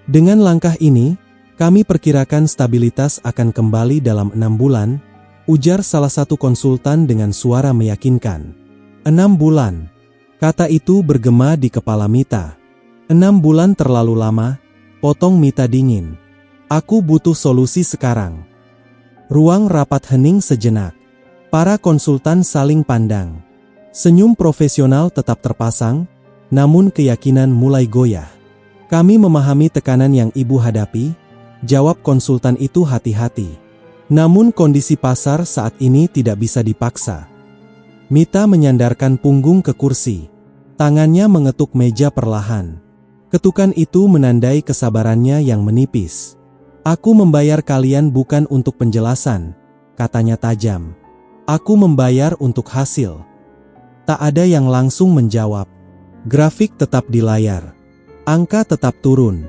S3: "Dengan langkah ini, kami perkirakan stabilitas akan kembali dalam 6 bulan, ujar salah satu konsultan dengan suara meyakinkan. 6 bulan. Kata itu bergema di kepala Mita. 6 bulan terlalu lama, potong Mita dingin. Aku butuh solusi sekarang. Ruang rapat hening sejenak. Para konsultan saling pandang. Senyum profesional tetap terpasang, namun keyakinan mulai goyah. Kami memahami tekanan yang ibu hadapi, jawab konsultan itu hati-hati. Namun kondisi pasar saat ini tidak bisa dipaksa. Mita menyandarkan punggung ke kursi. Tangannya mengetuk meja perlahan. Ketukan itu menandai kesabarannya yang menipis. Aku membayar kalian bukan untuk penjelasan, katanya tajam. Aku membayar untuk hasil. Tak ada yang langsung menjawab. Grafik tetap di layar. Angka tetap turun.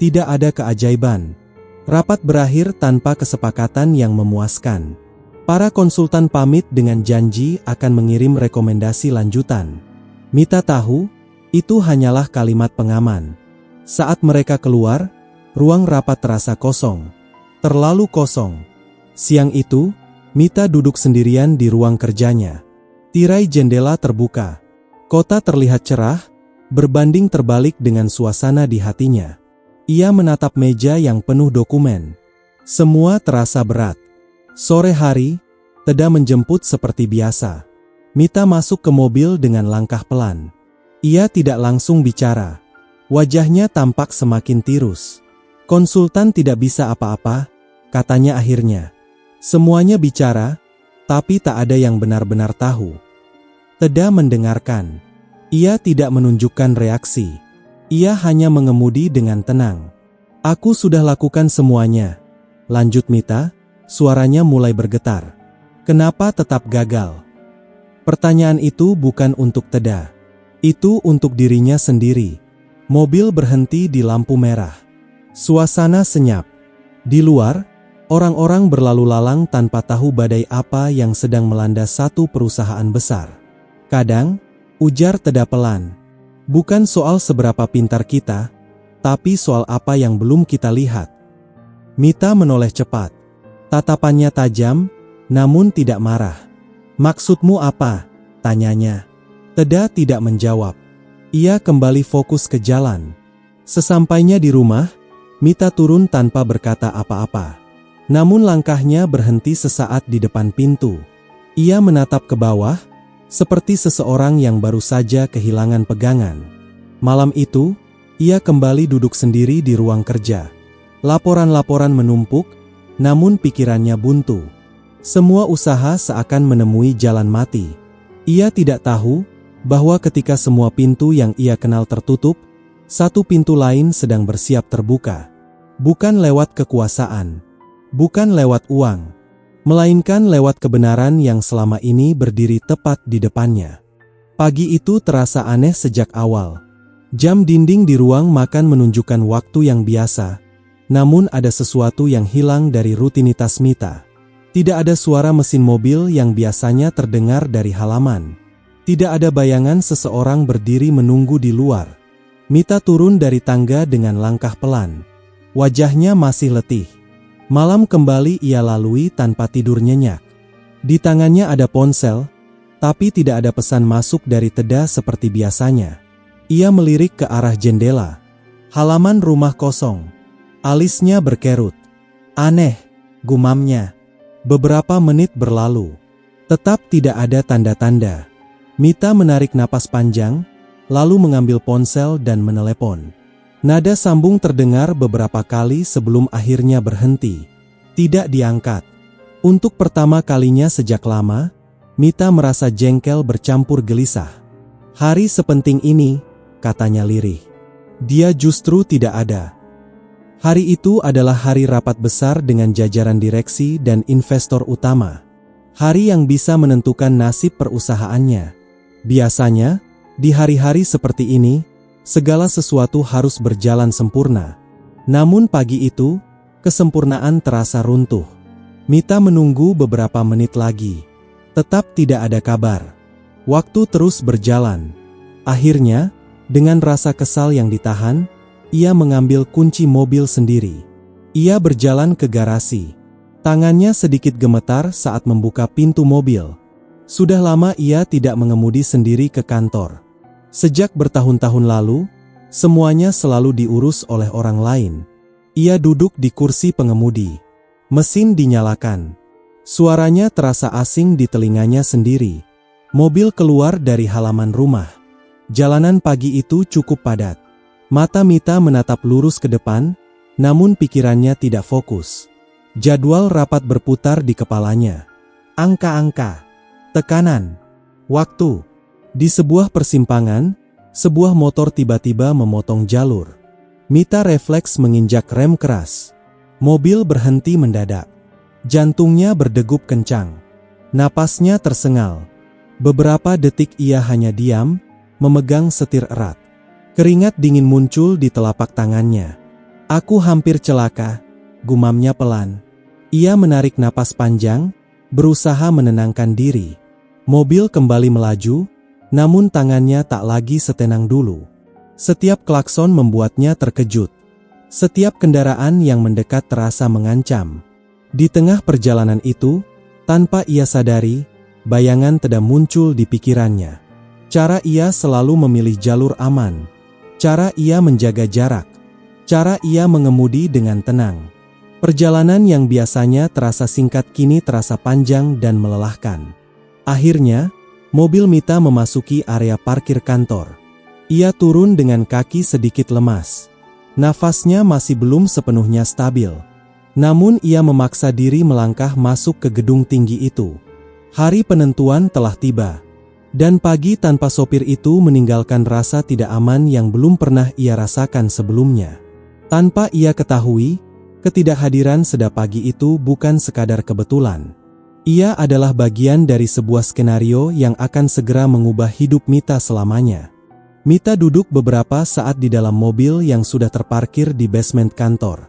S3: Tidak ada keajaiban. Rapat berakhir tanpa kesepakatan yang memuaskan. Para konsultan pamit dengan janji akan mengirim rekomendasi lanjutan. Mita tahu, itu hanyalah kalimat pengaman. Saat mereka keluar, ruang rapat terasa kosong. Terlalu kosong. Siang itu, Mita duduk sendirian di ruang kerjanya. Tirai jendela terbuka. Kota terlihat cerah, berbanding terbalik dengan suasana di hatinya. Ia menatap meja yang penuh dokumen. Semua terasa berat. Sore hari, Teda menjemput seperti biasa. Mita masuk ke mobil dengan langkah pelan. Ia tidak langsung bicara. Wajahnya tampak semakin tirus. Konsultan tidak bisa apa-apa, katanya akhirnya. Semuanya bicara, tapi tak ada yang benar-benar tahu. Teda mendengarkan. Ia tidak menunjukkan reaksi. Ia hanya mengemudi dengan tenang. Aku sudah lakukan semuanya. Lanjut Mita, suaranya mulai bergetar. Kenapa tetap gagal? Pertanyaan itu bukan untuk Teda. Itu untuk dirinya sendiri. Mobil berhenti di lampu merah. Suasana senyap. Di luar, orang-orang berlalu lalang tanpa tahu badai apa yang sedang melanda satu perusahaan besar. Kadang, ujar Teda pelan. Bukan soal seberapa pintar kita, tapi soal apa yang belum kita lihat. Mita menoleh cepat. Tatapannya tajam, namun tidak marah. Maksudmu apa? Tanyanya. Teda tidak menjawab. Ia kembali fokus ke jalan. Sesampainya di rumah, Mita turun tanpa berkata apa-apa. Namun langkahnya berhenti sesaat di depan pintu. Ia menatap ke bawah, seperti seseorang yang baru saja kehilangan pegangan. Malam itu, ia kembali duduk sendiri di ruang kerja. Laporan-laporan menumpuk, namun pikirannya buntu. Semua usaha seakan menemui jalan mati. Ia tidak tahu bahwa ketika semua pintu yang ia kenal tertutup, satu pintu lain sedang bersiap terbuka. Bukan lewat kekuasaan, bukan lewat uang, melainkan lewat kebenaran yang selama ini berdiri tepat di depannya. Pagi itu terasa aneh sejak awal. Jam dinding di ruang makan menunjukkan waktu yang biasa, namun ada sesuatu yang hilang dari rutinitas Mita. Tidak ada suara mesin mobil yang biasanya terdengar dari halaman. Tidak ada bayangan seseorang berdiri menunggu di luar. Mita turun dari tangga dengan langkah pelan. Wajahnya masih letih. Malam kembali ia lalui tanpa tidur nyenyak. Di tangannya ada ponsel, tapi tidak ada pesan masuk dari Teda seperti biasanya. Ia melirik ke arah jendela. Halaman rumah kosong. Alisnya berkerut. Aneh, gumamnya. Beberapa menit berlalu. Tetap tidak ada tanda-tanda. Mita menarik napas panjang, lalu mengambil ponsel dan menelepon. Nada sambung terdengar beberapa kali sebelum akhirnya berhenti. Tidak diangkat. Untuk pertama kalinya sejak lama, Mita merasa jengkel bercampur gelisah. Hari sepenting ini, katanya lirih. Dia justru tidak ada. Hari itu adalah hari rapat besar dengan jajaran direksi dan investor utama. Hari yang bisa menentukan nasib perusahaannya. Biasanya, di hari-hari seperti ini, segala sesuatu harus berjalan sempurna. Namun pagi itu, kesempurnaan terasa runtuh. Mita menunggu beberapa menit lagi. Tetap tidak ada kabar. Waktu terus berjalan. Akhirnya, dengan rasa kesal yang ditahan, ia mengambil kunci mobil sendiri. Ia berjalan ke garasi. Tangannya sedikit gemetar saat membuka pintu mobil. Sudah lama ia tidak mengemudi sendiri ke kantor. Sejak bertahun-tahun lalu, semuanya selalu diurus oleh orang lain. Ia duduk di kursi pengemudi. Mesin dinyalakan. Suaranya terasa asing di telinganya sendiri. Mobil keluar dari halaman rumah. Jalanan pagi itu cukup padat. Mata Mita menatap lurus ke depan, namun pikirannya tidak fokus. Jadwal rapat berputar di kepalanya. Angka-angka, tekanan, waktu. Di sebuah persimpangan, sebuah motor tiba-tiba memotong jalur. Mita refleks menginjak rem keras. Mobil berhenti mendadak. Jantungnya berdegup kencang. Napasnya tersengal. Beberapa detik ia hanya diam, memegang setir erat. Keringat dingin muncul di telapak tangannya. Aku hampir celaka, gumamnya pelan. Ia menarik napas panjang, berusaha menenangkan diri. Mobil kembali melaju, namun tangannya tak lagi setenang dulu. Setiap klakson membuatnya terkejut. Setiap kendaraan yang mendekat terasa mengancam. Di tengah perjalanan itu, tanpa ia sadari, bayangan tidak muncul di pikirannya. Cara ia selalu memilih jalur aman. Cara ia menjaga jarak. Cara ia mengemudi dengan tenang. Perjalanan yang biasanya terasa singkat kini terasa panjang dan melelahkan. Akhirnya, mobil Mita memasuki area parkir kantor. Ia turun dengan kaki sedikit lemas. Nafasnya masih belum sepenuhnya stabil. Namun ia memaksa diri melangkah masuk ke gedung tinggi itu. Hari penentuan telah tiba. Dan pagi tanpa sopir itu meninggalkan rasa tidak aman yang belum pernah ia rasakan sebelumnya. Tanpa ia ketahui, ketidakhadiran Seda pagi itu bukan sekadar kebetulan. Ia adalah bagian dari sebuah skenario yang akan segera mengubah hidup Mita selamanya. Mita duduk beberapa saat di dalam mobil yang sudah terparkir di basement kantor.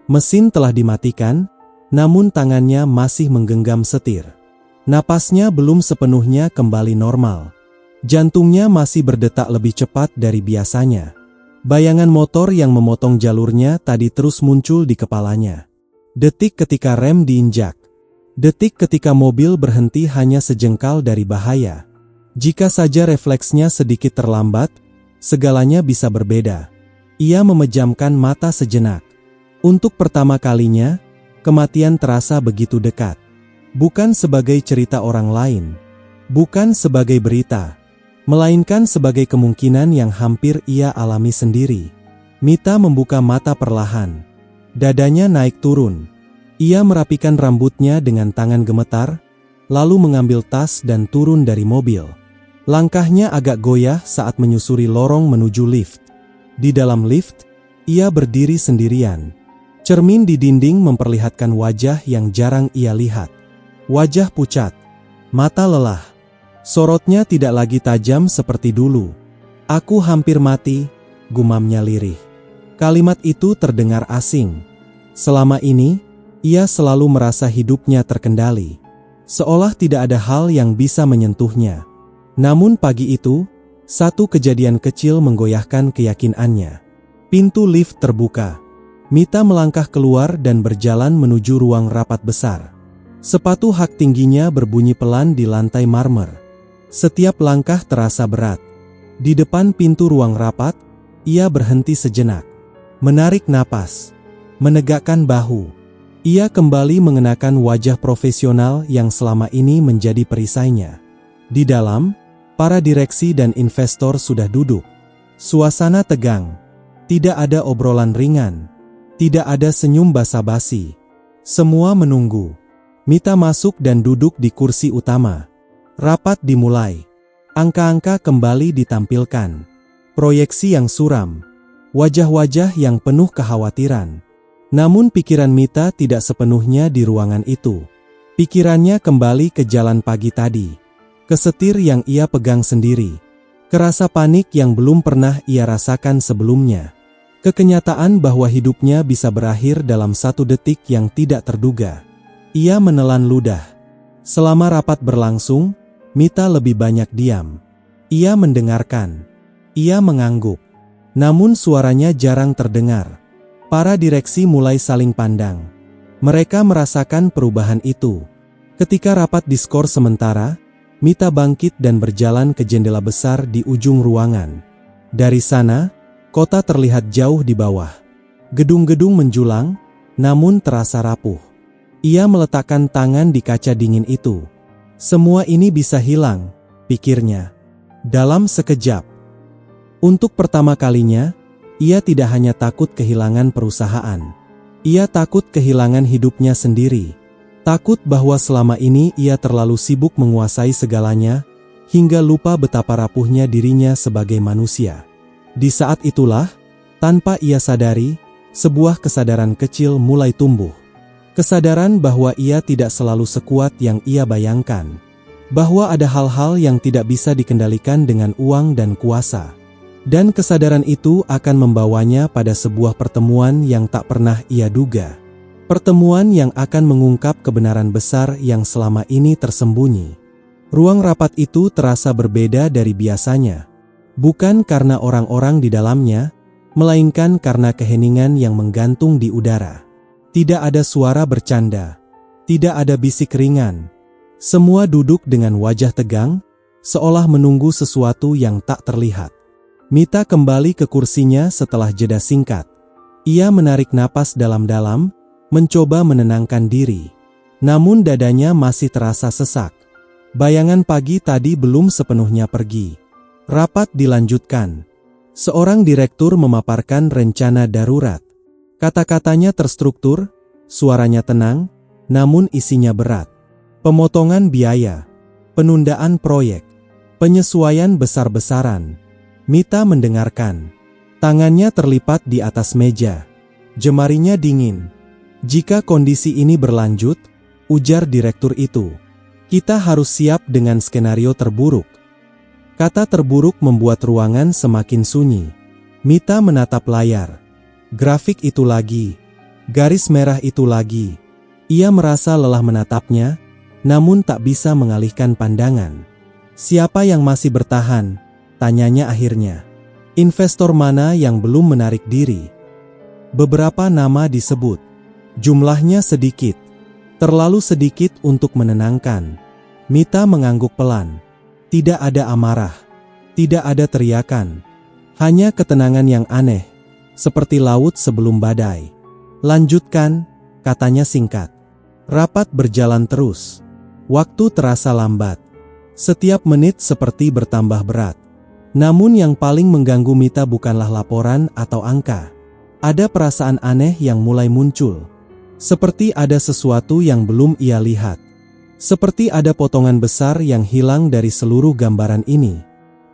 S3: Mesin telah dimatikan, namun tangannya masih menggenggam setir. Napasnya belum sepenuhnya kembali normal. Jantungnya masih berdetak lebih cepat dari biasanya. Bayangan motor yang memotong jalurnya tadi terus muncul di kepalanya. Detik ketika rem diinjak. Detik ketika mobil berhenti hanya sejengkal dari bahaya. Jika saja refleksnya sedikit terlambat, segalanya bisa berbeda. Ia memejamkan mata sejenak. Untuk pertama kalinya, kematian terasa begitu dekat. Bukan sebagai cerita orang lain. Bukan sebagai berita. Melainkan sebagai kemungkinan yang hampir ia alami sendiri. Mita membuka mata perlahan. Dadanya naik turun. Ia merapikan rambutnya dengan tangan gemetar, lalu mengambil tas dan turun dari mobil. Langkahnya agak goyah saat menyusuri lorong menuju lift. Di dalam lift, ia berdiri sendirian. Cermin di dinding memperlihatkan wajah yang jarang ia lihat. Wajah pucat, mata lelah. Sorotnya tidak lagi tajam seperti dulu. Aku hampir mati, gumamnya lirih. Kalimat itu terdengar asing. Selama ini, ia selalu merasa hidupnya terkendali. Seolah tidak ada hal yang bisa menyentuhnya. Namun pagi itu, satu kejadian kecil menggoyahkan keyakinannya. Pintu lift terbuka. Mita melangkah keluar dan berjalan menuju ruang rapat besar. Sepatu hak tingginya berbunyi pelan di lantai marmer. Setiap langkah terasa berat. Di depan pintu ruang rapat, ia berhenti sejenak. Menarik napas. Menegakkan bahu. Ia kembali mengenakan wajah profesional yang selama ini menjadi perisainya. Di dalam, para direksi dan investor sudah duduk. Suasana tegang. Tidak ada obrolan ringan. Tidak ada senyum basa-basi. Semua menunggu. Mita masuk dan duduk di kursi utama. Rapat dimulai. Angka-angka kembali ditampilkan. Proyeksi yang suram. Wajah-wajah yang penuh kekhawatiran. Namun pikiran Mita tidak sepenuhnya di ruangan itu. Pikirannya kembali ke jalan pagi tadi. Ke setir yang ia pegang sendiri. Kerasa panik yang belum pernah ia rasakan sebelumnya. Kekenyataan bahwa hidupnya bisa berakhir dalam satu detik yang tidak terduga. Ia menelan ludah. Selama rapat berlangsung, Mita lebih banyak diam. Ia mendengarkan. Ia mengangguk. Namun suaranya jarang terdengar. Para direksi mulai saling pandang. Mereka merasakan perubahan itu. Ketika rapat diskors sementara, Mita bangkit dan berjalan ke jendela besar di ujung ruangan. Dari sana, kota terlihat jauh di bawah. Gedung-gedung menjulang, namun terasa rapuh. Ia meletakkan tangan di kaca dingin itu. Semua ini bisa hilang, pikirnya. Dalam sekejap, Untuk pertama kalinya, ia tidak hanya takut kehilangan perusahaan. Ia takut kehilangan hidupnya sendiri. Takut bahwa selama ini ia terlalu sibuk menguasai segalanya, hingga lupa betapa rapuhnya dirinya sebagai manusia. Di saat itulah, tanpa ia sadari, sebuah kesadaran kecil mulai tumbuh. Kesadaran bahwa ia tidak selalu sekuat yang ia bayangkan. Bahwa ada hal-hal yang tidak bisa dikendalikan dengan uang dan kuasa. Dan kesadaran itu akan membawanya pada sebuah pertemuan yang tak pernah ia duga. Pertemuan yang akan mengungkap kebenaran besar yang selama ini tersembunyi. Ruang rapat itu terasa berbeda dari biasanya. Bukan karena orang-orang di dalamnya, melainkan karena keheningan yang menggantung di udara. Tidak ada suara bercanda. Tidak ada bisik ringan. Semua duduk dengan wajah tegang, seolah menunggu sesuatu yang tak terlihat. Mita kembali ke kursinya setelah jeda singkat. Ia menarik napas dalam-dalam, mencoba menenangkan diri. Namun dadanya masih terasa sesak. Bayangan pagi tadi belum sepenuhnya pergi. Rapat dilanjutkan. Seorang direktur memaparkan rencana darurat. Kata-katanya terstruktur, suaranya tenang, namun isinya berat. Pemotongan biaya, penundaan proyek, penyesuaian besar-besaran. Mita mendengarkan. Tangannya terlipat di atas meja. Jemarinya dingin. Jika kondisi ini berlanjut, ujar direktur itu, kita harus siap dengan skenario terburuk. Kata terburuk membuat ruangan semakin sunyi. Mita menatap layar. Grafik itu lagi. Garis merah itu lagi. Ia merasa lelah menatapnya, namun tak bisa mengalihkan pandangan. Siapa yang masih bertahan? Tanyanya akhirnya. Investor mana yang belum menarik diri? Beberapa nama disebut. Jumlahnya sedikit. Terlalu sedikit untuk menenangkan. Mita mengangguk pelan. Tidak ada amarah. Tidak ada teriakan. Hanya ketenangan yang aneh. Seperti laut sebelum badai. Lanjutkan, katanya singkat. Rapat berjalan terus. Waktu terasa lambat. Setiap menit seperti bertambah berat. Namun yang paling mengganggu Mita bukanlah laporan atau angka. Ada perasaan aneh yang mulai muncul. Seperti ada sesuatu yang belum ia lihat. Seperti ada potongan besar yang hilang dari seluruh gambaran ini.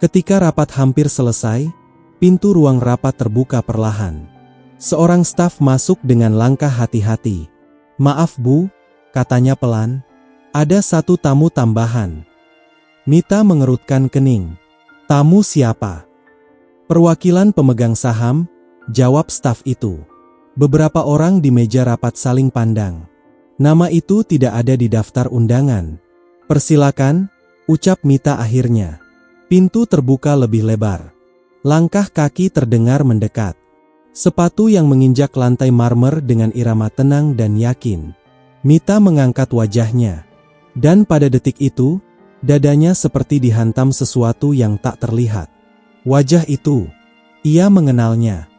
S3: Ketika rapat hampir selesai, pintu ruang rapat terbuka perlahan. Seorang staf masuk dengan langkah hati-hati. Maaf Bu, katanya pelan. Ada satu tamu tambahan. Mita mengerutkan kening. Tamu siapa? Perwakilan pemegang saham, jawab staf itu. Beberapa orang di meja rapat saling pandang. Nama itu tidak ada di daftar undangan. Persilakan, ucap Mita akhirnya. Pintu terbuka lebih lebar. Langkah kaki terdengar mendekat. Sepatu yang menginjak lantai marmer dengan irama tenang dan yakin. Mita mengangkat wajahnya. Dan pada detik itu, dadanya seperti dihantam sesuatu yang tak terlihat. Wajah itu, ia mengenalnya.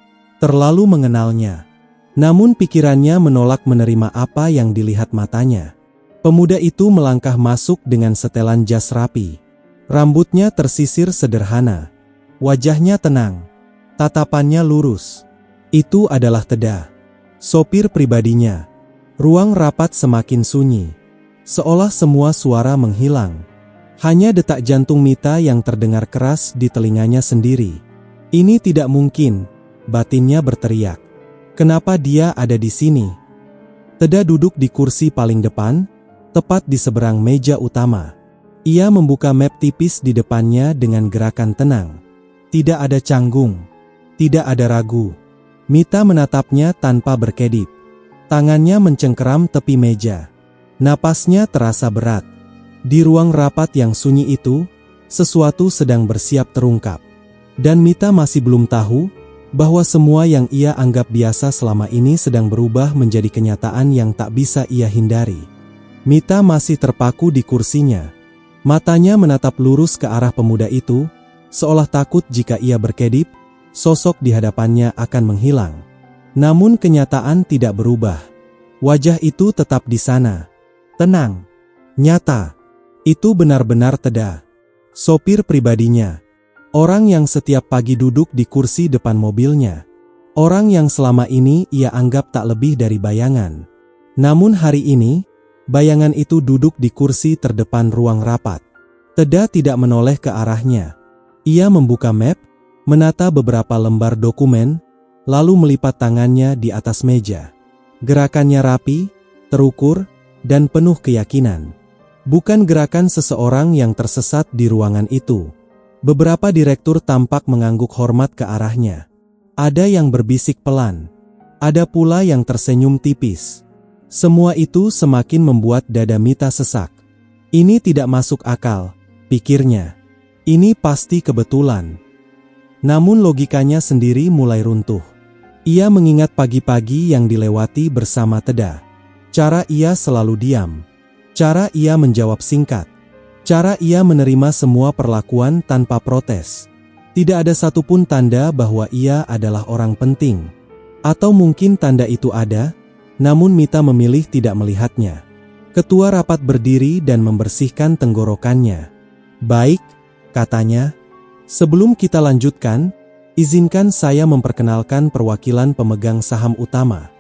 S3: Terlalu mengenalnya. Namun pikirannya menolak menerima apa yang dilihat matanya. Pemuda itu melangkah masuk dengan setelan jas rapi. Rambutnya tersisir sederhana. Wajahnya tenang. Tatapannya lurus. Itu adalah Teda. Sopir pribadinya. Ruang rapat semakin sunyi. Seolah semua suara menghilang. Hanya detak jantung Mita yang terdengar keras di telinganya sendiri. Ini tidak mungkin, batinnya berteriak. Kenapa dia ada di sini? Teda duduk di kursi paling depan, tepat di seberang meja utama. Ia membuka map tipis di depannya dengan gerakan tenang. Tidak ada canggung. Tidak ada ragu. Mita menatapnya tanpa berkedip. Tangannya mencengkeram tepi meja. Napasnya terasa berat. Di ruang rapat yang sunyi itu, sesuatu sedang bersiap terungkap. Dan Mita masih belum tahu bahwa semua yang ia anggap biasa selama ini sedang berubah menjadi kenyataan yang tak bisa ia hindari. Mita masih terpaku di kursinya. Matanya menatap lurus ke arah pemuda itu, seolah takut jika ia berkedip, sosok di hadapannya akan menghilang. Namun kenyataan tidak berubah. Wajah itu tetap di sana. Tenang. Nyata. Itu benar-benar Teda. Sopir pribadinya. Orang yang setiap pagi duduk di kursi depan mobilnya. Orang yang selama ini ia anggap tak lebih dari bayangan. Namun hari ini, bayangan itu duduk di kursi terdepan ruang rapat. Teda tidak menoleh ke arahnya. Ia membuka map, menata beberapa lembar dokumen, lalu melipat tangannya di atas meja. Gerakannya rapi, terukur, dan penuh keyakinan. Bukan gerakan seseorang yang tersesat di ruangan itu. Beberapa direktur tampak mengangguk hormat ke arahnya. Ada yang berbisik pelan. Ada pula yang tersenyum tipis. Semua itu semakin membuat dada Mita sesak. Ini tidak masuk akal, pikirnya. Ini pasti kebetulan. Namun logikanya sendiri mulai runtuh. Ia mengingat pagi-pagi yang dilewati bersama Teda. Cara ia selalu diam. Cara ia menjawab singkat. Cara ia menerima semua perlakuan tanpa protes. Tidak ada satupun tanda bahwa ia adalah orang penting. Atau mungkin tanda itu ada, namun Mita memilih tidak melihatnya. Ketua rapat berdiri dan membersihkan tenggorokannya. "Baik," katanya. "Sebelum kita lanjutkan, izinkan saya memperkenalkan perwakilan pemegang saham utama."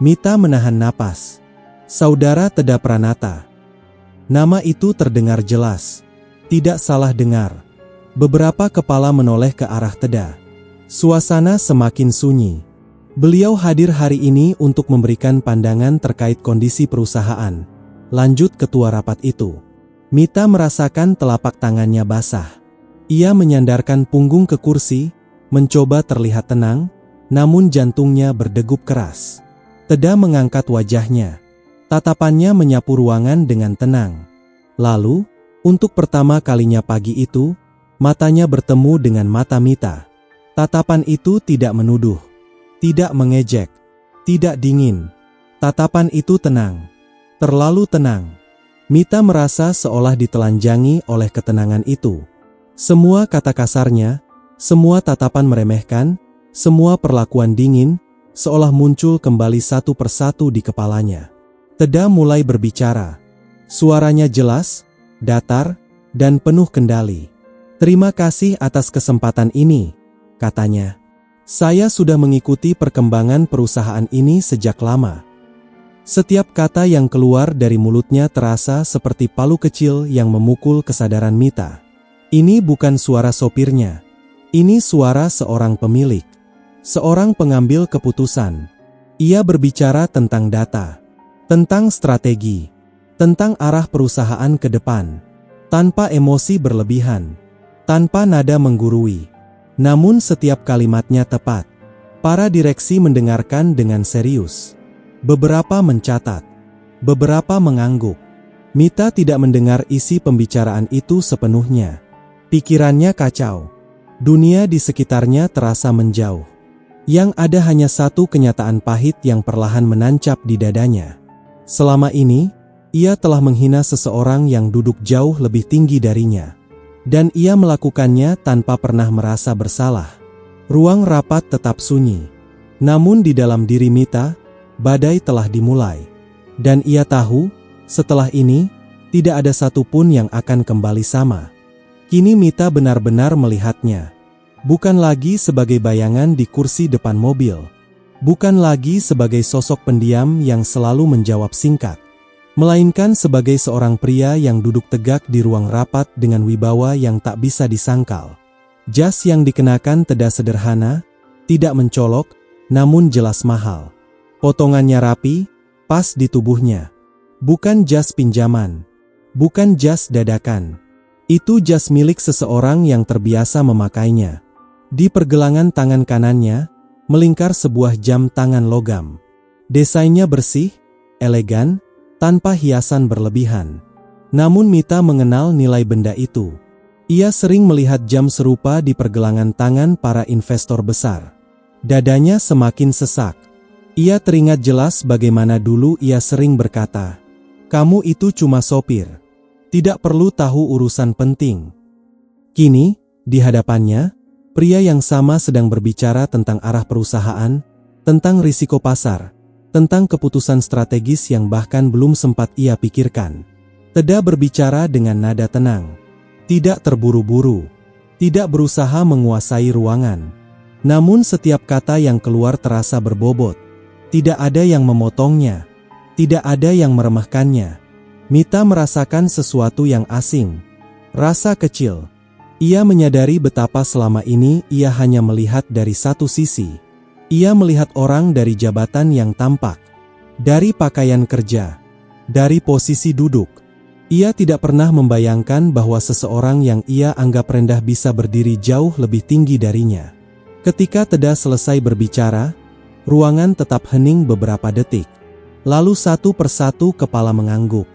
S3: Mita menahan napas. Saudara Teda Pranata. Nama itu terdengar jelas. Tidak salah dengar. Beberapa kepala menoleh ke arah Teda. Suasana semakin sunyi. Beliau hadir hari ini untuk memberikan pandangan terkait kondisi perusahaan. Lanjut ketua rapat itu. Mita merasakan telapak tangannya basah. Ia menyandarkan punggung ke kursi, mencoba terlihat tenang, namun jantungnya berdegup keras. Teda mengangkat wajahnya. Tatapannya menyapu ruangan dengan tenang. Lalu, untuk pertama kalinya pagi itu, matanya bertemu dengan mata Mita. Tatapan itu tidak menuduh, tidak mengejek, tidak dingin. Tatapan itu tenang, terlalu tenang. Mita merasa seolah ditelanjangi oleh ketenangan itu. Semua kata kasarnya, semua tatapan meremehkan, semua perlakuan dingin, seolah muncul kembali satu persatu di kepalanya. Teda mulai berbicara. Suaranya jelas, datar, dan penuh kendali. "Terima kasih atas kesempatan ini," katanya. "Saya sudah mengikuti perkembangan perusahaan ini sejak lama." Setiap kata yang keluar dari mulutnya terasa seperti palu kecil yang memukul kesadaran Mita. Ini bukan suara sopirnya. Ini suara seorang pemilik. Seorang pengambil keputusan. Ia berbicara tentang data. Tentang strategi. Tentang arah perusahaan ke depan. Tanpa emosi berlebihan. Tanpa nada menggurui. Namun setiap kalimatnya tepat. Para direksi mendengarkan dengan serius. Beberapa mencatat. Beberapa mengangguk. Mita tidak mendengar isi pembicaraan itu sepenuhnya. Pikirannya kacau. Dunia di sekitarnya terasa menjauh. Yang ada hanya satu kenyataan pahit yang perlahan menancap di dadanya. Selama ini, ia telah menghina seseorang yang duduk jauh lebih tinggi darinya. Dan ia melakukannya tanpa pernah merasa bersalah. Ruang rapat tetap sunyi. Namun di dalam diri Mita, badai telah dimulai. Dan ia tahu, setelah ini, tidak ada satupun yang akan kembali sama. Kini Mita benar-benar melihatnya. Bukan lagi sebagai bayangan di kursi depan mobil. Bukan lagi sebagai sosok pendiam yang selalu menjawab singkat. Melainkan sebagai seorang pria yang duduk tegak di ruang rapat dengan wibawa yang tak bisa disangkal. Jas yang dikenakan Teda sederhana, tidak mencolok, namun jelas mahal. Potongannya rapi, pas di tubuhnya. Bukan jas pinjaman. Bukan jas dadakan. Itu jas milik seseorang yang terbiasa memakainya. Di pergelangan tangan kanannya, melingkar sebuah jam tangan logam. Desainnya bersih, elegan, tanpa hiasan berlebihan. Namun Mita mengenal nilai benda itu. Ia sering melihat jam serupa di pergelangan tangan para investor besar. Dadanya semakin sesak. Ia teringat jelas bagaimana dulu ia sering berkata, "Kamu itu cuma sopir. Tidak perlu tahu urusan penting." Kini, di hadapannya, pria yang sama sedang berbicara tentang arah perusahaan, tentang risiko pasar, tentang keputusan strategis yang bahkan belum sempat ia pikirkan. Teda berbicara dengan nada tenang. Tidak terburu-buru. tidak berusaha menguasai ruangan. Namun setiap kata yang keluar terasa berbobot. Tidak ada yang memotongnya. Tidak ada yang meremehkannya. Mita merasakan sesuatu yang asing. Rasa kecil. Ia menyadari betapa selama ini ia hanya melihat dari satu sisi. Ia melihat orang dari jabatan yang tampak, dari pakaian kerja, dari posisi duduk. Ia tidak pernah membayangkan bahwa seseorang yang ia anggap rendah bisa berdiri jauh lebih tinggi darinya. Ketika Teda selesai berbicara, ruangan tetap hening beberapa detik. Lalu satu persatu kepala mengangguk.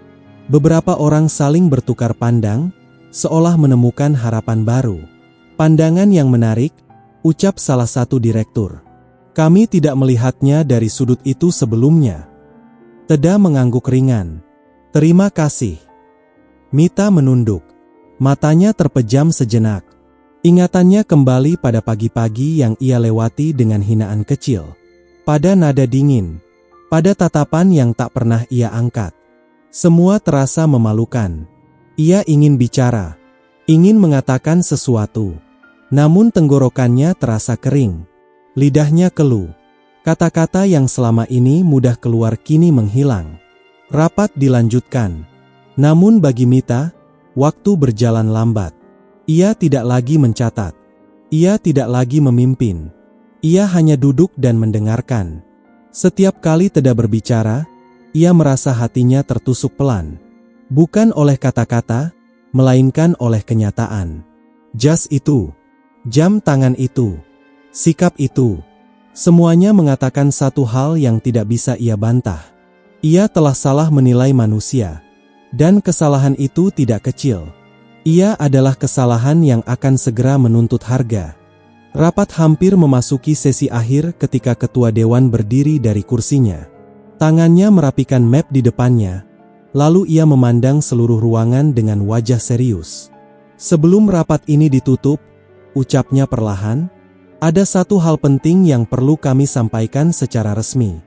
S3: Beberapa orang saling bertukar pandang, seolah menemukan harapan baru. Pandangan yang menarik, ucap salah satu direktur. Kami tidak melihatnya dari sudut itu sebelumnya. Teda mengangguk ringan. Terima kasih. Mita menunduk. Matanya terpejam sejenak. Ingatannya kembali pada pagi-pagi yang ia lewati dengan hinaan kecil. Pada nada dingin. Pada tatapan yang tak pernah ia angkat. Semua terasa memalukan. Ia ingin bicara, ingin mengatakan sesuatu. Namun tenggorokannya terasa kering. Lidahnya keluh. Kata-kata yang selama ini mudah keluar kini menghilang. Rapat dilanjutkan. Namun bagi Mita, waktu berjalan lambat. Ia tidak lagi mencatat. Ia tidak lagi memimpin. Ia hanya duduk dan mendengarkan. Setiap kali Teda berbicara, ia merasa hatinya tertusuk pelan. Bukan oleh kata-kata, melainkan oleh kenyataan. Jas itu, jam tangan itu, sikap itu, semuanya mengatakan satu hal yang tidak bisa ia bantah. Ia telah salah menilai manusia. Dan kesalahan itu tidak kecil. Ia adalah kesalahan yang akan segera menuntut harga. Rapat hampir memasuki sesi akhir ketika ketua dewan berdiri dari kursinya. Tangannya merapikan map di depannya. Lalu ia memandang seluruh ruangan dengan wajah serius. Sebelum rapat ini ditutup, ucapnya perlahan, ada satu hal penting yang perlu kami sampaikan secara resmi.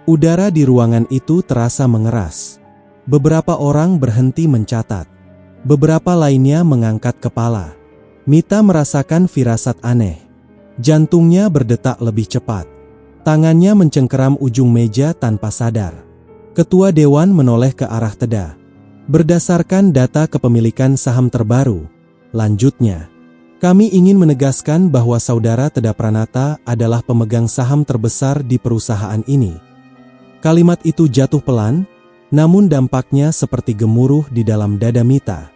S3: Udara di ruangan itu terasa mengeras. Beberapa orang berhenti mencatat. Beberapa lainnya mengangkat kepala. Mita merasakan firasat aneh. Jantungnya berdetak lebih cepat. Tangannya mencengkeram ujung meja tanpa sadar. Ketua Dewan menoleh ke arah Teda. Berdasarkan data kepemilikan saham terbaru, lanjutnya, kami ingin menegaskan bahwa saudara Teda Pranata adalah pemegang saham terbesar di perusahaan ini. Kalimat itu jatuh pelan, namun dampaknya seperti gemuruh di dalam dada Mita.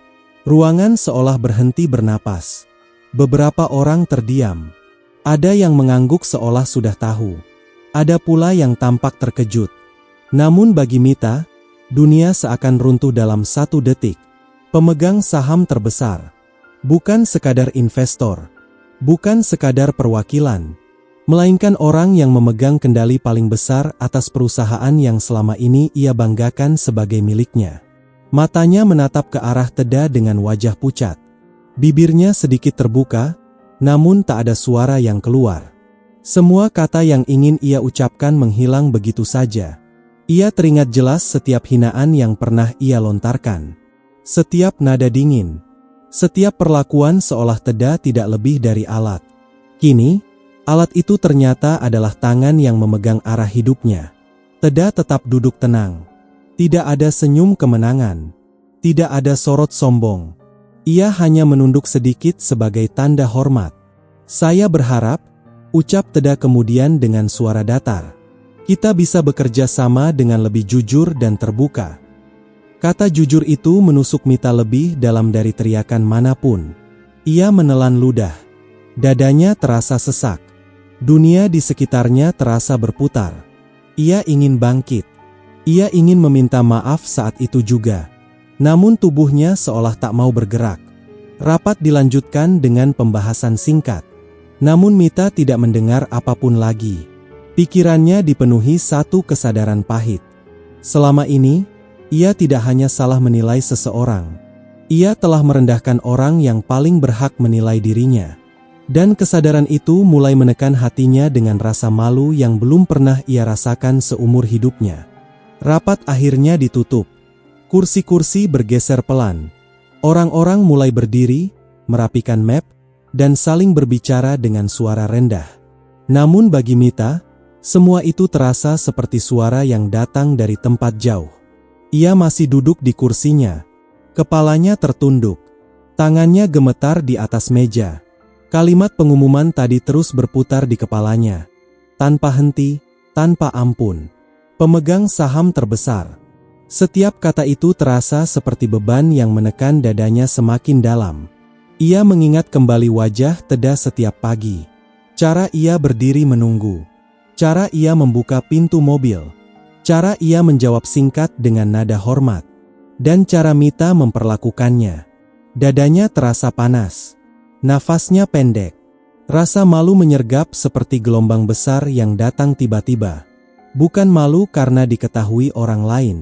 S3: Ruangan seolah berhenti bernapas. Beberapa orang terdiam. Ada yang mengangguk seolah sudah tahu. Ada pula yang tampak terkejut. Namun bagi Mita, dunia seakan runtuh dalam satu detik. Pemegang saham terbesar. Bukan sekadar investor. Bukan sekadar perwakilan. Melainkan orang yang memegang kendali paling besar atas perusahaan yang selama ini ia banggakan sebagai miliknya. Matanya menatap ke arah Teda dengan wajah pucat. Bibirnya sedikit terbuka, namun tak ada suara yang keluar. Semua kata yang ingin ia ucapkan menghilang begitu saja. Ia teringat jelas setiap hinaan yang pernah ia lontarkan. Setiap nada dingin. Setiap perlakuan seolah Teda tidak lebih dari alat. Kini, alat itu ternyata adalah tangan yang memegang arah hidupnya. Teda tetap duduk tenang. Tidak ada senyum kemenangan. Tidak ada sorot sombong. Ia hanya menunduk sedikit sebagai tanda hormat. Saya berharap, ucap Teda kemudian dengan suara datar. Kita bisa bekerja sama dengan lebih jujur dan terbuka. Kata jujur itu menusuk Mita lebih dalam dari teriakan manapun. Ia menelan ludah. Dadanya terasa sesak. Dunia di sekitarnya terasa berputar. Ia ingin bangkit. Ia ingin meminta maaf saat itu juga. Namun tubuhnya seolah tak mau bergerak. Rapat dilanjutkan dengan pembahasan singkat. Namun Mita tidak mendengar apapun lagi. Pikirannya dipenuhi satu kesadaran pahit. Selama ini, ia tidak hanya salah menilai seseorang. Ia telah merendahkan orang yang paling berhak menilai dirinya. Dan kesadaran itu mulai menekan hatinya dengan rasa malu yang belum pernah ia rasakan seumur hidupnya. Rapat akhirnya ditutup. Kursi-kursi bergeser pelan. Orang-orang mulai berdiri, merapikan map, dan saling berbicara dengan suara rendah. Namun bagi Mita, semua itu terasa seperti suara yang datang dari tempat jauh. Ia masih duduk di kursinya, kepalanya tertunduk, tangannya gemetar di atas meja. Kalimat pengumuman tadi terus berputar di kepalanya, tanpa henti, tanpa ampun. Pemegang saham terbesar. Setiap kata itu terasa seperti beban yang menekan dadanya semakin dalam. Ia mengingat kembali wajah Teda setiap pagi. Cara ia berdiri menunggu. Cara ia membuka pintu mobil. Cara ia menjawab singkat dengan nada hormat. Dan cara Mita memperlakukannya. Dadanya terasa panas. Nafasnya pendek. Rasa malu menyergap seperti gelombang besar yang datang tiba-tiba. Bukan malu karena diketahui orang lain,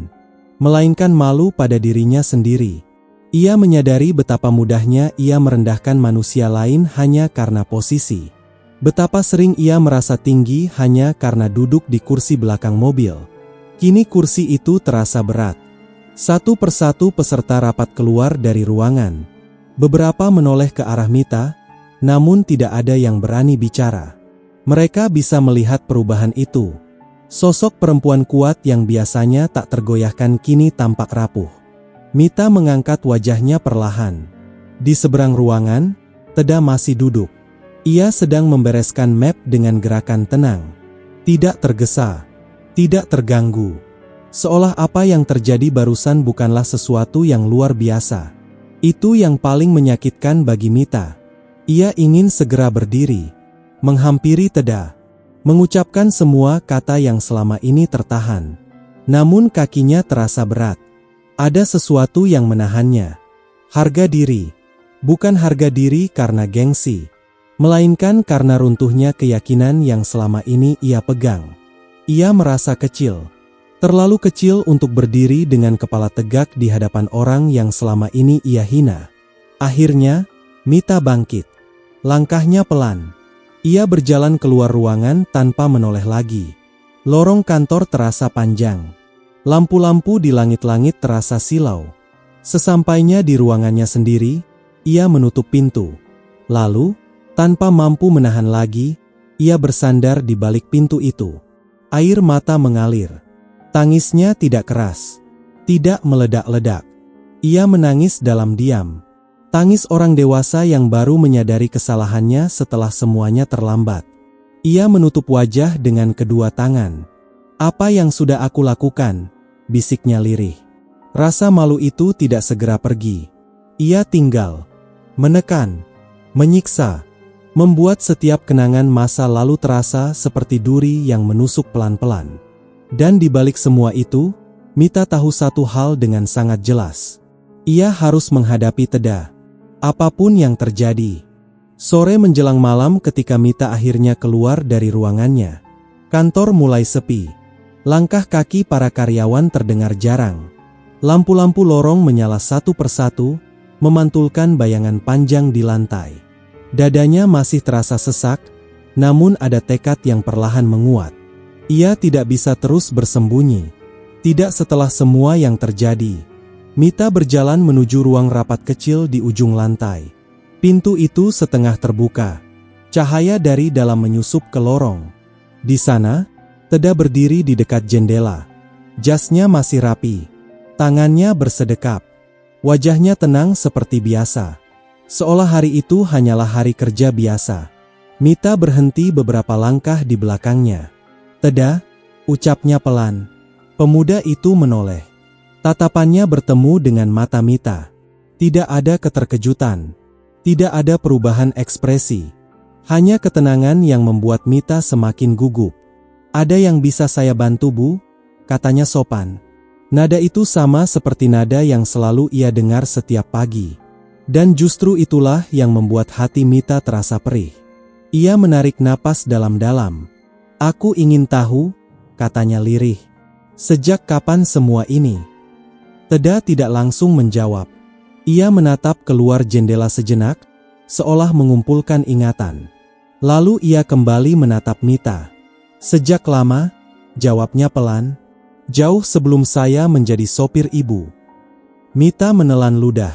S3: melainkan malu pada dirinya sendiri. Ia menyadari betapa mudahnya ia merendahkan manusia lain hanya karena posisi. Betapa sering ia merasa tinggi hanya karena duduk di kursi belakang mobil. Kini kursi itu terasa berat. Satu persatu peserta rapat keluar dari ruangan. Beberapa menoleh ke arah Mita, namun tidak ada yang berani bicara. Mereka bisa melihat perubahan itu. Sosok perempuan kuat yang biasanya tak tergoyahkan kini tampak rapuh. Mita mengangkat wajahnya perlahan. Di seberang ruangan, Teda masih duduk. Ia sedang membereskan map dengan gerakan tenang. Tidak tergesa, tidak terganggu. Seolah apa yang terjadi barusan bukanlah sesuatu yang luar biasa. Itu yang paling menyakitkan bagi Mita. Ia ingin segera berdiri, menghampiri Teda, mengucapkan semua kata yang selama ini tertahan. Namun kakinya terasa berat. Ada sesuatu yang menahannya. Harga diri. Bukan harga diri karena gengsi, melainkan karena runtuhnya keyakinan yang selama ini ia pegang. Ia merasa kecil. Terlalu kecil untuk berdiri dengan kepala tegak di hadapan orang yang selama ini ia hina. Akhirnya, Mita bangkit. Langkahnya pelan. Ia berjalan keluar ruangan tanpa menoleh lagi. Lorong kantor terasa panjang. Lampu-lampu di langit-langit terasa silau. Sesampainya di ruangannya sendiri, ia menutup pintu. Lalu, tanpa mampu menahan lagi, ia bersandar di balik pintu itu. Air mata mengalir. Tangisnya tidak keras, tidak meledak-ledak. Ia menangis dalam diam. Tangis orang dewasa yang baru menyadari kesalahannya setelah semuanya terlambat. Ia menutup wajah dengan kedua tangan. "Apa yang sudah aku lakukan?" bisiknya lirih. Rasa malu itu tidak segera pergi. Ia tinggal, menekan, menyiksa, membuat setiap kenangan masa lalu terasa seperti duri yang menusuk pelan-pelan. Dan di balik semua itu, Mita tahu satu hal dengan sangat jelas. Ia harus menghadapi Teda, apapun yang terjadi. Sore menjelang malam ketika Mita akhirnya keluar dari ruangannya. Kantor mulai sepi. Langkah kaki para karyawan terdengar jarang. Lampu-lampu lorong menyala satu persatu, memantulkan bayangan panjang di lantai. Dadanya masih terasa sesak, namun ada tekad yang perlahan menguat. Ia tidak bisa terus bersembunyi. Tidak setelah semua yang terjadi. Mita berjalan menuju ruang rapat kecil di ujung lantai. Pintu itu setengah terbuka. Cahaya dari dalam menyusup ke lorong. Di sana, Teda berdiri di dekat jendela. Jasnya masih rapi. Tangannya bersedekap. Wajahnya tenang seperti biasa. Seolah hari itu hanyalah hari kerja biasa. Mita berhenti beberapa langkah di belakangnya. "Teda," ucapnya pelan. Pemuda itu menoleh. Tatapannya bertemu dengan mata Mita. Tidak ada keterkejutan. Tidak ada perubahan ekspresi. Hanya ketenangan yang membuat Mita semakin gugup. "Ada yang bisa saya bantu, Bu?" katanya sopan. Nada itu sama seperti nada yang selalu ia dengar setiap pagi. Dan justru itulah yang membuat hati Mita terasa perih. Ia menarik napas dalam-dalam. "Aku ingin tahu," katanya lirih. "Sejak kapan semua ini?" Teda tidak langsung menjawab. Ia menatap keluar jendela sejenak, seolah mengumpulkan ingatan. Lalu ia kembali menatap Mita. "Sejak lama," jawabnya pelan. "Jauh sebelum saya menjadi sopir ibu." Mita menelan ludah.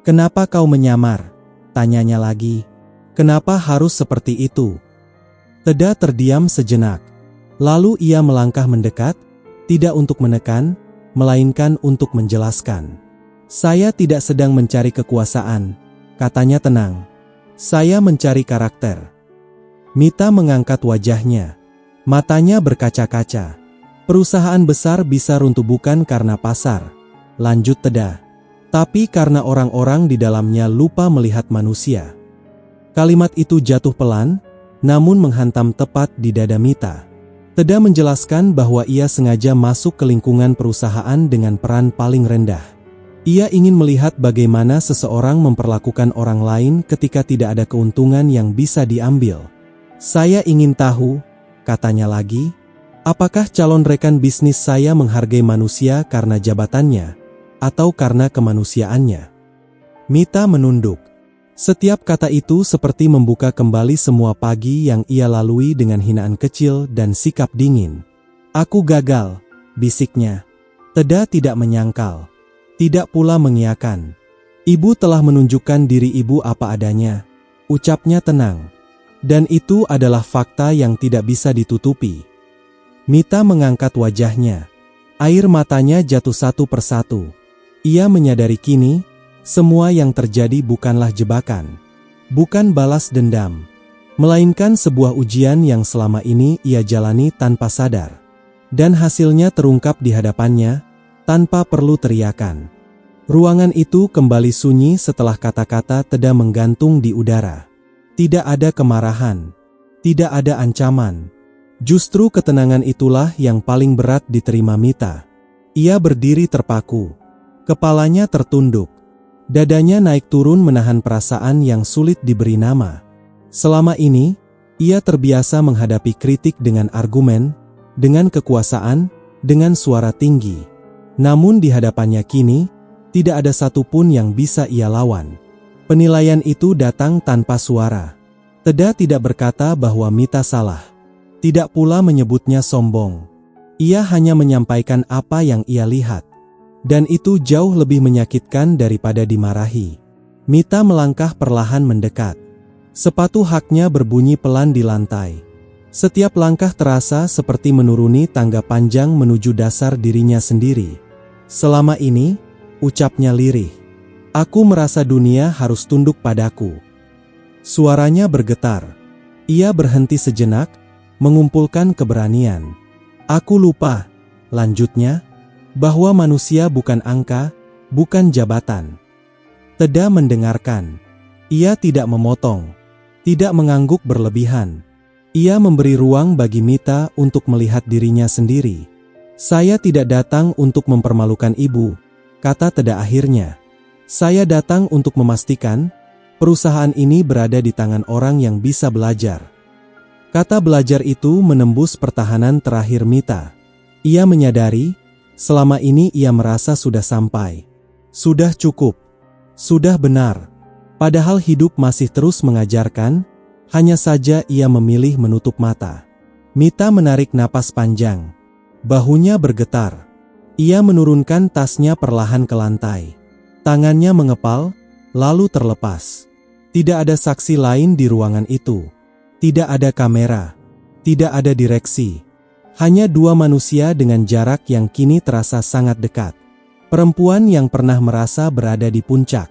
S3: "Kenapa kau menyamar?" tanyanya lagi. Kenapa harus seperti itu? Teda terdiam sejenak. Lalu ia melangkah mendekat, tidak untuk menekan, melainkan untuk menjelaskan. Saya tidak sedang mencari kekuasaan, katanya tenang. Saya mencari karakter. Mita mengangkat wajahnya. Matanya berkaca-kaca. Perusahaan besar bisa runtuh bukan karena pasar, lanjut Teda, tapi karena orang-orang di dalamnya lupa melihat manusia. Kalimat itu jatuh pelan, namun menghantam tepat di dada Mita. Teda menjelaskan bahwa ia sengaja masuk ke lingkungan perusahaan dengan peran paling rendah. Ia ingin melihat bagaimana seseorang memperlakukan orang lain ketika tidak ada keuntungan yang bisa diambil. Saya ingin tahu, katanya lagi, apakah calon rekan bisnis saya menghargai manusia karena jabatannya, atau karena kemanusiaannya? Mita menunduk. Setiap kata itu seperti membuka kembali semua pagi yang ia lalui dengan hinaan kecil dan sikap dingin. Aku gagal, bisiknya. Teda tidak menyangkal. Tidak pula mengiyakan. Ibu telah menunjukkan diri ibu apa adanya, ucapnya tenang. Dan itu adalah fakta yang tidak bisa ditutupi. Mita mengangkat wajahnya. Air matanya jatuh satu persatu. Ia menyadari kini, semua yang terjadi bukanlah jebakan. Bukan balas dendam. Melainkan sebuah ujian yang selama ini ia jalani tanpa sadar. Dan hasilnya terungkap di hadapannya, tanpa perlu teriakan. Ruangan itu kembali sunyi setelah kata-kata Teda menggantung di udara. Tidak ada kemarahan. Tidak ada ancaman. Justru ketenangan itulah yang paling berat diterima Mita. Ia berdiri terpaku. Kepalanya tertunduk. Dadanya naik turun menahan perasaan yang sulit diberi nama. Selama ini, ia terbiasa menghadapi kritik dengan argumen, dengan kekuasaan, dengan suara tinggi. Namun di hadapannya kini, tidak ada satupun yang bisa ia lawan. Penilaian itu datang tanpa suara. Teda tidak berkata bahwa Mita salah. Tidak pula menyebutnya sombong. Ia hanya menyampaikan apa yang ia lihat. Dan itu jauh lebih menyakitkan daripada dimarahi. Mita melangkah perlahan mendekat. Sepatu haknya berbunyi pelan di lantai. Setiap langkah terasa seperti menuruni tangga panjang menuju dasar dirinya sendiri. Selama ini, ucapnya lirih, aku merasa dunia harus tunduk padaku. Suaranya bergetar. Ia berhenti sejenak, mengumpulkan keberanian. Aku lupa, lanjutnya, bahwa manusia bukan angka, bukan jabatan. Teda mendengarkan. Ia tidak memotong, tidak mengangguk berlebihan. Ia memberi ruang bagi Mita untuk melihat dirinya sendiri. Saya tidak datang untuk mempermalukan ibu, kata Teda akhirnya. Saya datang untuk memastikan perusahaan ini berada di tangan orang yang bisa belajar. Kata belajar itu menembus pertahanan terakhir Mita. Ia menyadari, selama ini ia merasa sudah sampai. Sudah cukup. Sudah benar. Padahal hidup masih terus mengajarkan, hanya saja ia memilih menutup mata. Mita menarik napas panjang. Bahunya bergetar. Ia menurunkan tasnya perlahan ke lantai. Tangannya mengepal, lalu terlepas. Tidak ada saksi lain di ruangan itu. Tidak ada kamera. Tidak ada direksi. Hanya dua manusia dengan jarak yang kini terasa sangat dekat. Perempuan yang pernah merasa berada di puncak.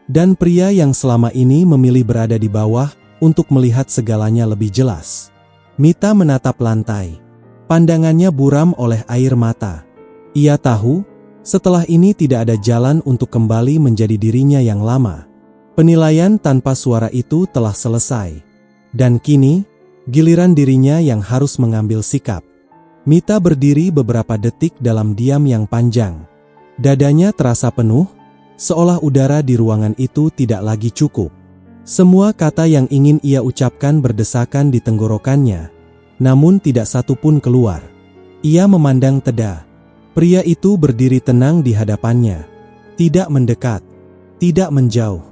S3: Dan pria yang selama ini memilih berada di bawah untuk melihat segalanya lebih jelas. Mita menatap lantai. Pandangannya buram oleh air mata. Ia tahu, setelah ini tidak ada jalan untuk kembali menjadi dirinya yang lama. Penilaian tanpa suara itu telah selesai. Dan kini, giliran dirinya yang harus mengambil sikap. Mita berdiri beberapa detik dalam diam yang panjang. Dadanya terasa penuh, seolah udara di ruangan itu tidak lagi cukup. Semua kata yang ingin ia ucapkan berdesakan di tenggorokannya, namun tidak satu pun keluar. Ia memandang Teda. Pria itu berdiri tenang di hadapannya. Tidak mendekat, tidak menjauh.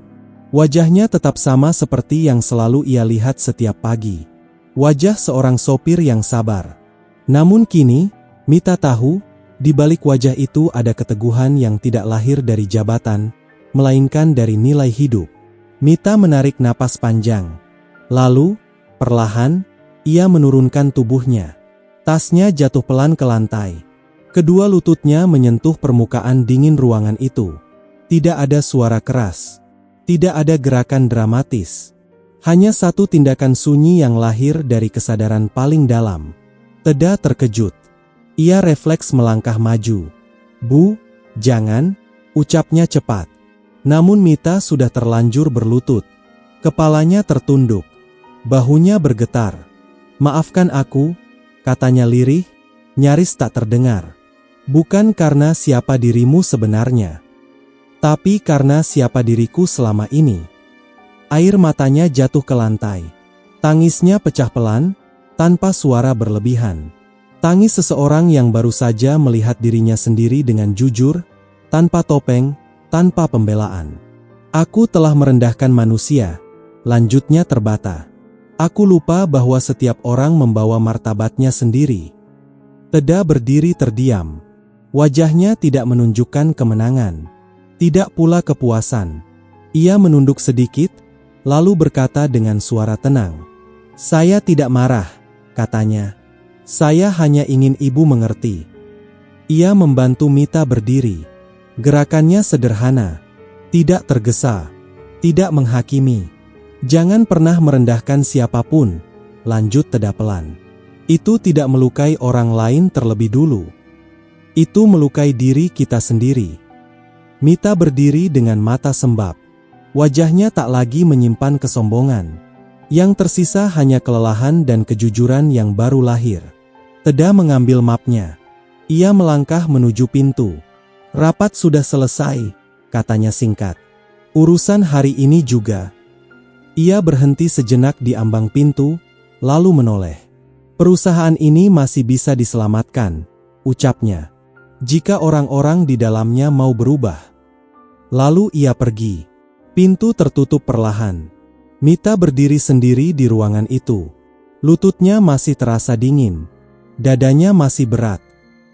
S3: Wajahnya tetap sama seperti yang selalu ia lihat setiap pagi. Wajah seorang sopir yang sabar. Namun kini, Mita tahu, di balik wajah itu ada keteguhan yang tidak lahir dari jabatan, melainkan dari nilai hidup. Mita menarik napas panjang. Lalu, perlahan, ia menurunkan tubuhnya. Tasnya jatuh pelan ke lantai. Kedua lututnya menyentuh permukaan dingin ruangan itu. Tidak ada suara keras. Tidak ada gerakan dramatis. Hanya satu tindakan sunyi yang lahir dari kesadaran paling dalam. Teda terkejut. Ia refleks melangkah maju. "Bu, jangan," ucapnya cepat. Namun Mita sudah terlanjur berlutut. Kepalanya tertunduk. Bahunya bergetar. "Maafkan aku," katanya lirih, nyaris tak terdengar. "Bukan karena siapa dirimu sebenarnya, tapi karena siapa diriku selama ini." Air matanya jatuh ke lantai. Tangisnya pecah pelan, tanpa suara berlebihan. Tangis seseorang yang baru saja melihat dirinya sendiri dengan jujur, tanpa topeng, tanpa pembelaan. "Aku telah merendahkan manusia," lanjutnya terbata. "Aku lupa bahwa setiap orang membawa martabatnya sendiri." Teda berdiri terdiam. Wajahnya tidak menunjukkan kemenangan. Tidak pula kepuasan. Ia menunduk sedikit, lalu berkata dengan suara tenang. "Saya tidak marah," katanya. "Saya hanya ingin ibu mengerti." Ia membantu Mita berdiri. Gerakannya sederhana. Tidak tergesa. Tidak menghakimi. "Jangan pernah merendahkan siapapun," lanjut Teda pelan. "Itu tidak melukai orang lain terlebih dulu. Itu melukai diri kita sendiri." Mita berdiri dengan mata sembab. Wajahnya tak lagi menyimpan kesombongan. Yang tersisa hanya kelelahan dan kejujuran yang baru lahir. Teda mengambil mapnya. Ia melangkah menuju pintu. "Rapat sudah selesai," katanya singkat. "Urusan hari ini juga." Ia berhenti sejenak di ambang pintu, lalu menoleh. "Perusahaan ini masih bisa diselamatkan," ucapnya, "jika orang-orang di dalamnya mau berubah." Lalu ia pergi. Pintu tertutup perlahan. Mita berdiri sendiri di ruangan itu. Lututnya masih terasa dingin. Dadanya masih berat.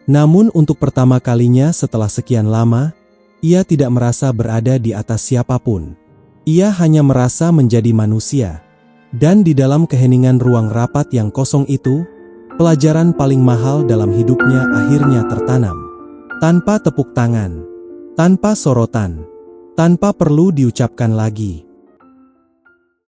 S3: Namun untuk pertama kalinya setelah sekian lama, ia tidak merasa berada di atas siapapun. Ia hanya merasa menjadi manusia. Dan di dalam keheningan ruang rapat yang kosong itu, pelajaran paling mahal dalam hidupnya akhirnya tertanam. Tanpa tepuk tangan, tanpa sorotan, tanpa perlu diucapkan lagi.